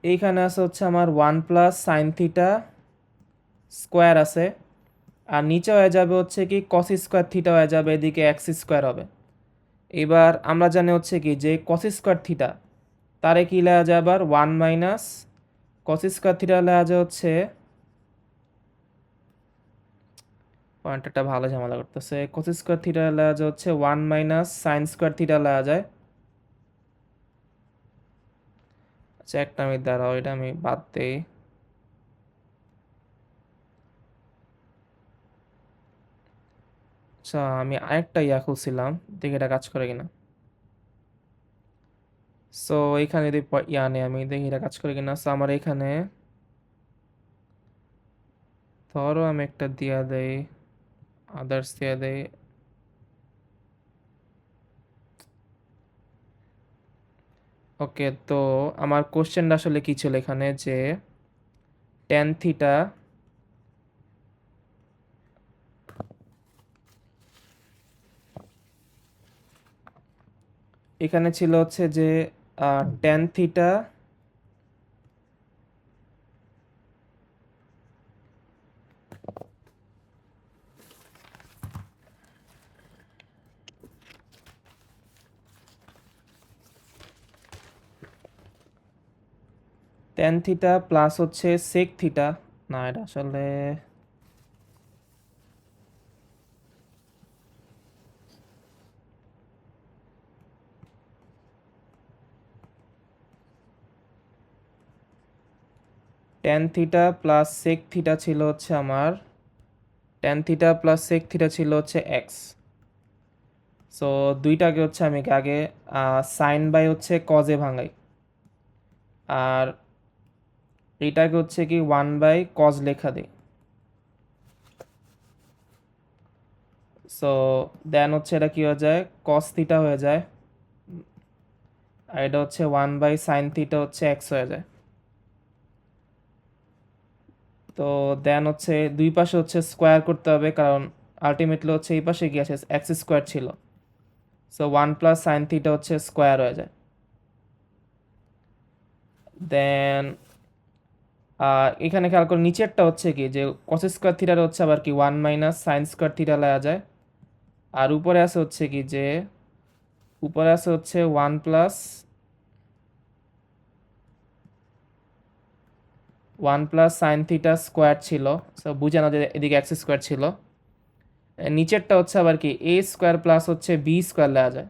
এইখানে আছে হচ্ছে আমার 1 প্লাস সাইন থিটা স্কোয়ার আছে, আর নিচে হয়ে যাবে হচ্ছে কি কস স্কোয়ার থিটা হয়ে যাবে, এদিকে এক্স স্কোয়ার হবে। এবার আমরা জানি হচ্ছে কি যে কস স্কোয়ার থিটা তারে কি লেওয়া যায় আবার 1 মাইনাস কস স্কোয়ার থিটা লেওয়া যায় হচ্ছে, পয়েন্টটা ভালো ঝামেলা করতেছে, কস স্কোয়ার থিটা লেওয়া যায় হচ্ছে 1 মাইনাস সাইন স্কোয়ার থিটা লেওয়া যায়। আচ্ছা একটা আমি দাঁড়াও, এটা আমি বাদ দেই। আচ্ছা আমি আরেকটা খুলছিলাম, দেখি এটা কাজ করে কিনা। সো এইখানে যদি নেই, আমি দেখি এটা কাজ করে কিনা। সো আমার এখানে ধরো আমি একটা দিয়া দেই, আদার্স দিয়া দেই। ওকে, তো আমার কোশ্চেনটা আসলে কি ছিল এখানে, যে ট্যান থিটা এখানে ছিল হচ্ছে যে tan theta tan theta plus হচ্ছে সেক থিটা, না এটা আসলে tan theta plus sec theta ছিল হচ্ছে আমার, tan theta plus sec theta ছিল হচ্ছে এক্স। সো দুইটাকে হচ্ছে আমি আগে সাইন বাই হচ্ছে কজে ভাঙাই, আর এইটাকে হচ্ছে কি 1 বাই কজ লেখা দিই। সো দেন হচ্ছে এটা কি হয়ে যায় কস থিটা হয়ে যায়, আর এটা হচ্ছে 1 বাই সাইন থিটা হচ্ছে এক্স হয়ে যায়। তো দেন হচ্ছে দুই পাশে হচ্ছে স্কোয়ার করতে হবে, কারণ আলটিমেটলি হচ্ছে এই পাশে কি আছে এক্স স্কোয়ার ছিল। সো 1 প্লাস সাইন থিটা হচ্ছে স্কোয়ার হয়ে যায়। দেন এখানে খেয়াল করে নিচেরটা হচ্ছে কি যে কস স্কোয়ার থিটার হচ্ছে আবার কি 1 মাইনাস সাইন স্কোয়ার থিটা লেয়া যায়। আর উপরে আছে হচ্ছে কি যে উপরে আছে হচ্ছে 1 প্লাস সাইন থিটা স্কোয়ার ছিল, সো বুঝানো যে এদিকে এক্স স্কোয়ার ছিল। নিচেরটা হচ্ছে আবার কি এ স্কোয়ার প্লাস হচ্ছে বি স্কোয়ার লেওয়া যায়।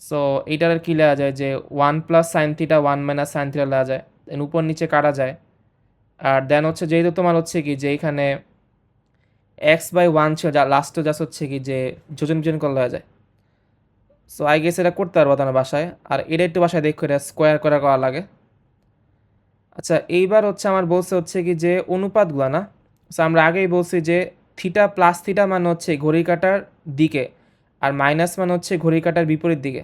সো এইটার আর কি লেওয়া যায় যে 1 plus sine theta 1 minus sine theta লেওয়া যায়, দেন উপর নিচে কাটা যায়। আর দেন হচ্ছে যেহেতু তোমার হচ্ছে কি যে এখানে x/1 ছিল, যা লাস্টে জাস্ট হচ্ছে কি যে যোজন বিয়োজন করলে হয়ে যায়। সো আই গেস এটা করতে পারবো তোমার বাসায়, আর এটা একটু বাসায় দেখো, এটা স্কোয়ার করে করা লাগে। আচ্ছা এইবার হচ্ছে আমার বলছে হচ্ছে কি যে অনুপাতগুলো না, সো আমরা আগেই বলছি যে থিটা প্লাস থিটা মানে হচ্ছে ঘড়ি কাঁটার দিকে, আর মাইনাস মানে হচ্ছে ঘড়ি কাঁটার বিপরীত দিকে।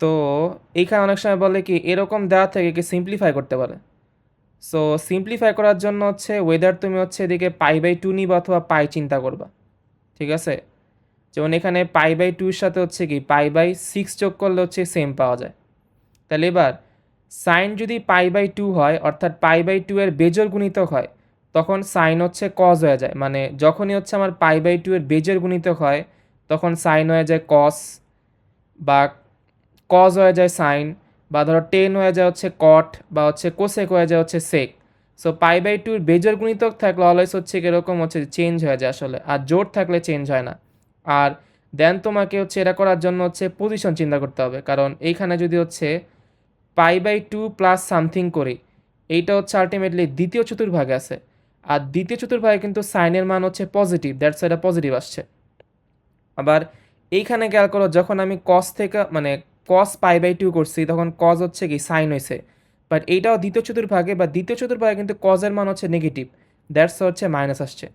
তো এইখানে অনেক সময় বলে কি এরকম দেওয়া থেকে কি সিম্পলিফাই করতে পারে। সো সিম্পলিফাই করার জন্য হচ্ছে ওয়েদার তুমি হচ্ছে এদিকে π/2 নিবা অথবা পাই চিন্তা করবা, ঠিক আছে। যেমন এখানে π/2 এর সাথে হচ্ছে কি π/6 যোগ করলে হচ্ছে সেম পাওয়া যায়। তাহলে এবার সাইন যদি π/2 হয়, অর্থাৎ π/2 এর বেজোড় গুণিতক হয়, তখন সাইন হচ্ছে কজ হয়ে যায়। মানে যখনই হচ্ছে আমার π/2 এর বেজোড় গুণিতক হয়, তখন সাইন হয়ে যায় কস, বা কজ হয়ে যায় সাইন, বা ধরো টেন হয়ে যায় হচ্ছে কট, বা হচ্ছে কোসেক হয়ে যায় হচ্ছে সেক। সো π/2 এর বেজোড় গুণিতক থাকলে অলওয়েজ হচ্ছে এরকম হচ্ছে চেঞ্জ হয়ে যায় আসলে, আর জোড় থাকলে চেঞ্জ হয় না। আর দেন তোমাকে হচ্ছে এটা করার জন্য হচ্ছে পজিশন চিন্তা করতে হবে, কারণ এইখানে যদি হচ্ছে π/2 প্লাস সামথিং করি, এইটা হচ্ছে আলটিমেটলি দ্বিতীয় চতুর্ভাগে আছে, আর দ্বিতীয় চতুর্ভাগে কিন্তু সাইনের মান হচ্ছে পজিটিভ, দ্যাটস এটা পজিটিভ আসছে। আবার এইখানে খেয়াল করো, যখন আমি কস থেকে মানে কস π/2 করছি, তখন কজ হচ্ছে কি সাইন হয়েছে, বাট এইটাও দ্বিতীয় চতুর্ভাগে, বা দ্বিতীয় চতুর্ভাগে কিন্তু কজের মান হচ্ছে নেগেটিভ, দ্যাটস হচ্ছে মাইনাস আসছে।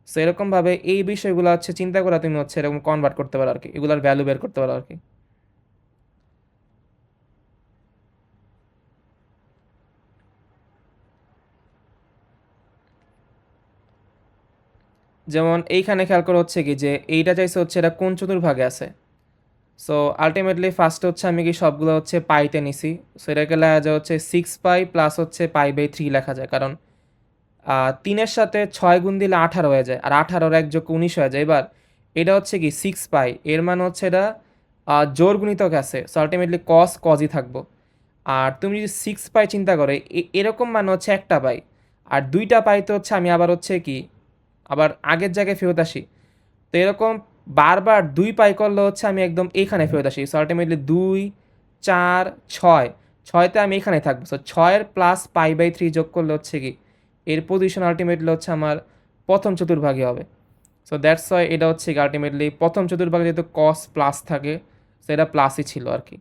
সো এরকমভাবে এই বিষয়গুলো হচ্ছে চিন্তা করা তুমি হচ্ছে এরকম কনভার্ট করতে পারো আর কি, এগুলোর ভ্যালু বের করতে পারো আর কি। যেমন এইখানে খেয়াল করা হচ্ছে কি যে এইটা চাইছে হচ্ছে এটা কোন চতুর্ভাগে আছে। সো আলটিমেটলি ফার্স্টে হচ্ছে আমি কি সবগুলো হচ্ছে পাইতে নিছি। সো এটাকে লেখা যায় হচ্ছে 6π প্লাস হচ্ছে π/3 লেখা যায়, কারণ 3-এর সাথে 6 গুণ দিলে 18 হয়ে যায়, আর 18-র 1 যোগ 19 হয়ে যায়। এবার এটা হচ্ছে কি 6π, এর মানে হচ্ছে এটা জোড় গুণিতক আছে, সো আলটিমেটলি কজই থাকবো। আর তুমি যদি 6π চিন্তা করে এরকম মানে হচ্ছে একটা পাই, আর দুইটা পাইতে হচ্ছে আমি আবার হচ্ছে কি আবার আগের জায়গায় ফেরত আসি। তো এরকম বারবার 2 পাই করলে হচ্ছে আমি একদম এইখানে ফেরত আসি। সো আলটিমেটলি 2, 4, 6, 6তে আমি এখানে থাকবো। সো 6-এর প্লাস π/3 যোগ করলে হচ্ছে কি এর পজিশন আলটিমেটলি হচ্ছে আমার প্রথম চতুর্ভাগে হবে। সো দ্যাটস ওয়াই এটা হচ্ছে কি আলটিমেটলি প্রথম চতুর্ভাগে যেহেতু কস প্লাস থাকে, সো এটা প্লাসই ছিল আর কি।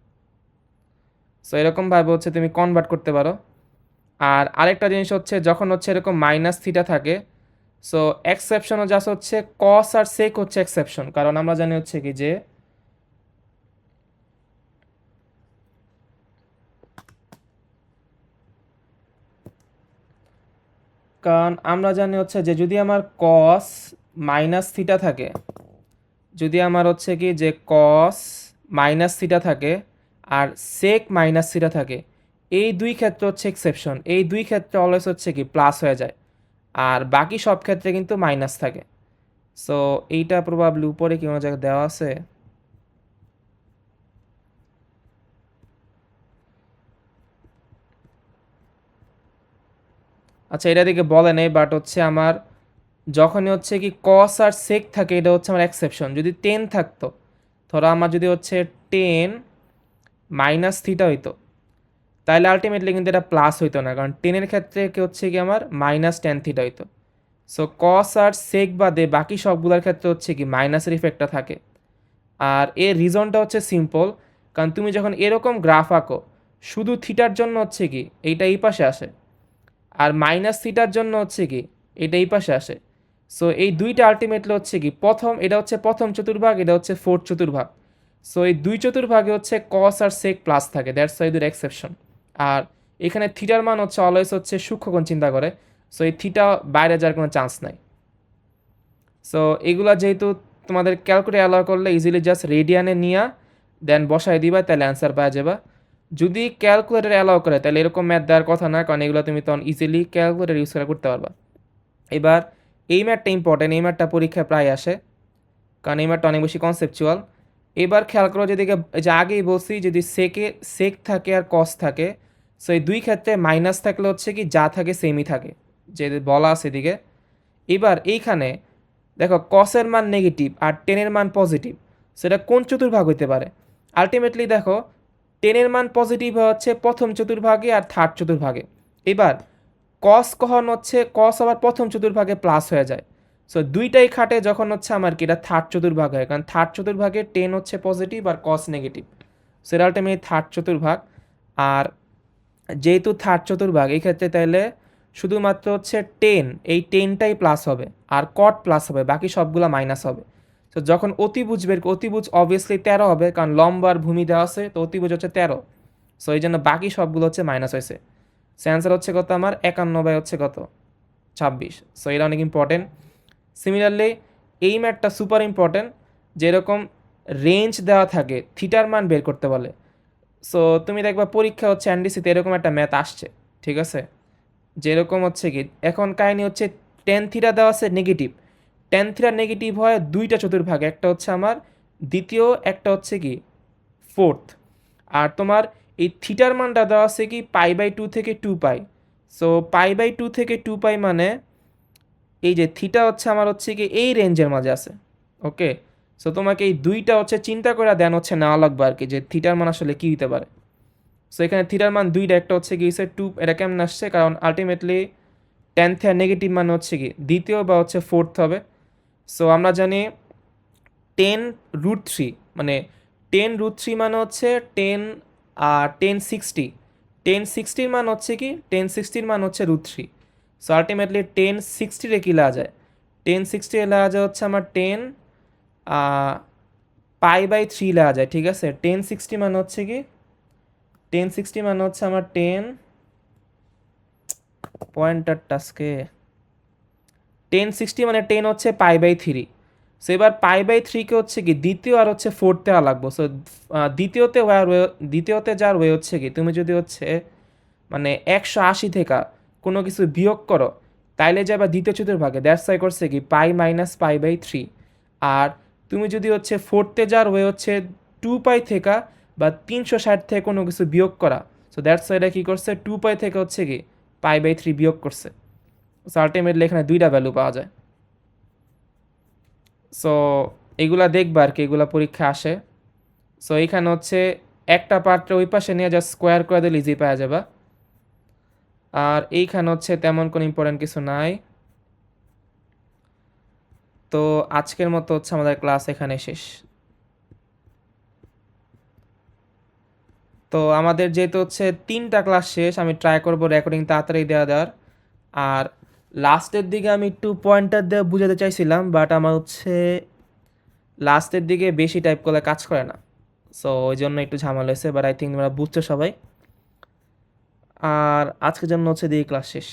সো এরকমভাবে হচ্ছে তুমি কনভার্ট করতে পারো। আর আরেকটা জিনিস হচ্ছে যখন হচ্ছে এরকম মাইনাস থিটা থাকে, সো এক্সেপশনও জাস্ট হচ্ছে কস আর সেক হচ্ছে এক্সেপশন, কারণ আমরা জানি হচ্ছে কি যে কারণ আমরা জানি হচ্ছে যে যদি আমার কস মাইনাস থিটা থাকে, যদি আমার হচ্ছে কি যে কস মাইনাস থিটা থাকে আর সেক মাইনাস থিটা থাকে, এই দুই ক্ষেত্রে হচ্ছে এক্সেপশন, এই দুই ক্ষেত্রে অলওয়েজ হচ্ছে কি প্লাস হয়ে যায়, আর বাকি সব ক্ষেত্রে কিন্তু মাইনাস থাকে। সো এইটা প্রবাবলি উপরে কি কোনো জায়গায় দেওয়া আছে। আচ্ছা এটা দিকে বলে নেই, বাট হচ্ছে আমার যখনই হচ্ছে কি কস আর সেক থাকে, এটা হচ্ছে আমার এক্সেপশন। যদি 10 থাকতো, ধরো আমার যদি হচ্ছে 10 মাইনাস থিটা হইতো, তাহলে আলটিমেটলি কিন্তু এটা প্লাস হইতো না, কারণ 10-এর ক্ষেত্রে কি হচ্ছে কি আমার মাইনাস 10 থিটা হইতো। সো কস আর সেক বাদে বাকি সবগুলোর ক্ষেত্রে হচ্ছে কি মাইনাসের ইফেক্টটা থাকে। আর এর রিজনটা হচ্ছে সিম্পল, কারণ তুমি যখন এরকম গ্রাফ আঁকো, শুধু থিটার জন্য হচ্ছে কি এইটা এই পাশে আসে, আর মাইনাস থিটার জন্য হচ্ছে কি এটা এই পাশে আসে। সো এই দুইটা আলটিমেটলি হচ্ছে কি প্রথম, এটা হচ্ছে প্রথম চতুর্ভাগ, এটা হচ্ছে ফোর্থ চতুর্ভাগ। সো এই দুই চতুর্ভাগে হচ্ছে কস আর সেক প্লাস থাকে, দ্যাটস ওয়াই দুই এক্সেপশন। আর এখানে থিটার মান হচ্ছে অলওয়েজ হচ্ছে সূক্ষ্মকোণ চিন্তা করে, সো এই থিটা বাইরে যাওয়ার কোনো চান্স নাই। সো এগুলা যেহেতু তোমাদের ক্যালকুলেট অ্যালাউ করলে ইজিলি জাস্ট রেডিয়ানে নিয়ে দেন বসায় দিবা, তাহলে অ্যান্সার পাওয়া যাবে। যদি ক্যালকুলেটর অ্যালাউ করে তাহলে এরকম ম্যাথ দেওয়ার কথা না, কারণ এগুলো তুমি তখন ইজিলি ক্যালকুলেটর ইউজ করে করতে পারবা। এবার এই ম্যাথটা ইম্পর্টেন্ট, এই ম্যাথটা পরীক্ষায় প্রায় আসে, কারণ এই ম্যাথটা অনেক বেশি কনসেপচুয়াল। এবার খেয়াল করো, যেদিকে যে আগেই বলছি যদি সেক থাকে আর কস থাকে, সো এই দুই ক্ষেত্রে মাইনাস থাকলে হচ্ছে কি যা থাকে সেমই থাকে, যে বলা আছে এদিকে। এবার এইখানে দেখো কসের মান নেগেটিভ আর টেনের মান পজিটিভ, সেটা কোন চতুর্ভাগ হইতে পারে? আলটিমেটলি দেখো 10 এর মান পজিটিভ হচ্ছে প্রথম চতুর্ভাগে আর থার্ড চতুর্ভাগে। এবার কস কখন হচ্ছে কস আবার প্রথম চতুর্ভাগে প্লাস হয়ে যায়। সো দুইটাই খাটে যখন হচ্ছে আমার কি এটা থার্ড চতুর্ভাগ হয়, কারণ থার্ড চতুর্ভাগে 10 হচ্ছে পজিটিভ আর কস নেগেটিভ। সো এটা আলটিমেটলি থার্ড চতুর্ভাগ। আর যেহেতু থার্ড চতুর্ভাগ এই ক্ষেত্রে তাইলে শুধুমাত্র হচ্ছে 10, এই 10টাই প্লাস হবে আর কট প্লাস হবে, বাকি সবগুলো মাইনাস হবে। তো যখন অতিভুজ অতিভুজ অবভিয়াসলি 13 হবে, কারণ লম্বা আর ভূমি দেওয়া আছে, তো অতিভুজ হচ্ছে 13। সো এই জন্য বাকি সবগুলো হচ্ছে মাইনাস হয়েছে। সো অ্যান্সার হচ্ছে কত আমার 51 হচ্ছে কত 26। সো এটা অনেক ইম্পর্টেন্ট। সিমিলারলি এই ম্যাথটা সুপার ইম্পর্টেন্ট, যেরকম রেঞ্জ দেওয়া থাকে থিটার মান বের করতে বলে। সো তুমি দেখবা পরীক্ষা হচ্ছে এনডিসিতে এরকম একটা ম্যাথ আসছে, ঠিক আছে? যেরকম হচ্ছে কি এখন কাহিনী হচ্ছে টেন থিটা দেওয়া আছে নেগেটিভ, টেন থিটা নেগেটিভ হয় দুইটা চতুর্ভাগে, একটা হচ্ছে আমার দ্বিতীয়, একটা হচ্ছে কি ফোর্থ। আর তোমার এই থিটার মানটা দেওয়া আছে কি π/2 থেকে 2π। সো π/2 থেকে 2π মানে এই যে থিটা হচ্ছে আমার হচ্ছে কি এই রেঞ্জের মাঝে আছে। ওকে, সো তোমাকে এই দুইটা হচ্ছে চিন্তা করে দেন হচ্ছে নেওয়া লাগবে আর কি, যে থিটার মান আসলে কী হতে পারে। সো এখানে থিটার মান দুইটা, একটা হচ্ছে কি 2, এটা কেমন আসছে কারণ আলটিমেটলি টেন থিটা নেগেটিভ মানে হচ্ছে কি দ্বিতীয় বা হচ্ছে ফোর্থ হবে। সো আমরা জানি 10√3 মানে 10√3 মানে হচ্ছে 1060, 1060 মান হচ্ছে কি 1060 মান হচ্ছে √3। সো আলটিমেটলি 1060 কি লেখা যায়, 1060 লেখা যায় হচ্ছে আমার 10 π/3 লেখা যায়, ঠিক আছে? 1060 মানে হচ্ছে কি 1060 মানে হচ্ছে আমার 10 পয়েন্টার টাস্কে 1060 মানে 10 হচ্ছে π/3। সো এবার π/3কে হচ্ছে কি দ্বিতীয় আর হচ্ছে ফোর্থে লাগবো। সো দ্বিতীয়তে যার ওয়ে হচ্ছে কি তুমি যদি হচ্ছে মানে 180 থেকে কোনো কিছু বিয়োগ করো তাইলে যাবা দ্বিতীয় চতুর্ভাগে, দ্যাটস ওয়াই করছে কি π-π/3। আর তুমি যদি হচ্ছে ফোর্থে যার ওয়ে হচ্ছে 2π থেকে বা 360 থেকে কোনো কিছু বিয়োগ করা, সো দ্যাটস ওয়াই এটা কী করছে 2π থেকে হচ্ছে কি π/3 বিয়োগ করছে। সো আলটিমেটলি এখানে দুইটা ভ্যালু পাওয়া যায়। সো এগুলা দেখবা আর কি, এগুলা পরীক্ষা আসে। সো এইখানে হচ্ছে একটা পার্টটা ওই পাশে নিয়ে যা স্কোয়ার করে দিলে ইজি পাওয়া যাবে। আর এইখানে হচ্ছে তেমন কোনো ইম্পর্টেন্ট কিছু নাই। তো আজকের মতো হচ্ছে আমাদের ক্লাস এখানে শেষ। তো আমাদের যেহেতু হচ্ছে 3টা ক্লাস শেষ, আমি ট্রাই করবো রেকর্ডিং তাড়াতাড়ি দেওয়ার। আর লাস্টের দিকে আমি একটু পয়েন্টার দিয়ে বুঝাতে চাইছিলাম, বাট আমার হচ্ছে লাস্টের দিকে বেশি টাইপ করলে কাজ করে না। সো ওই জন্য একটু ঝামেলা হয়েছে, বাট আই থিঙ্ক তোমরা বুঝছো সবাই। আর আজকের জন্য হচ্ছে দিয়ে ক্লাস শেষ।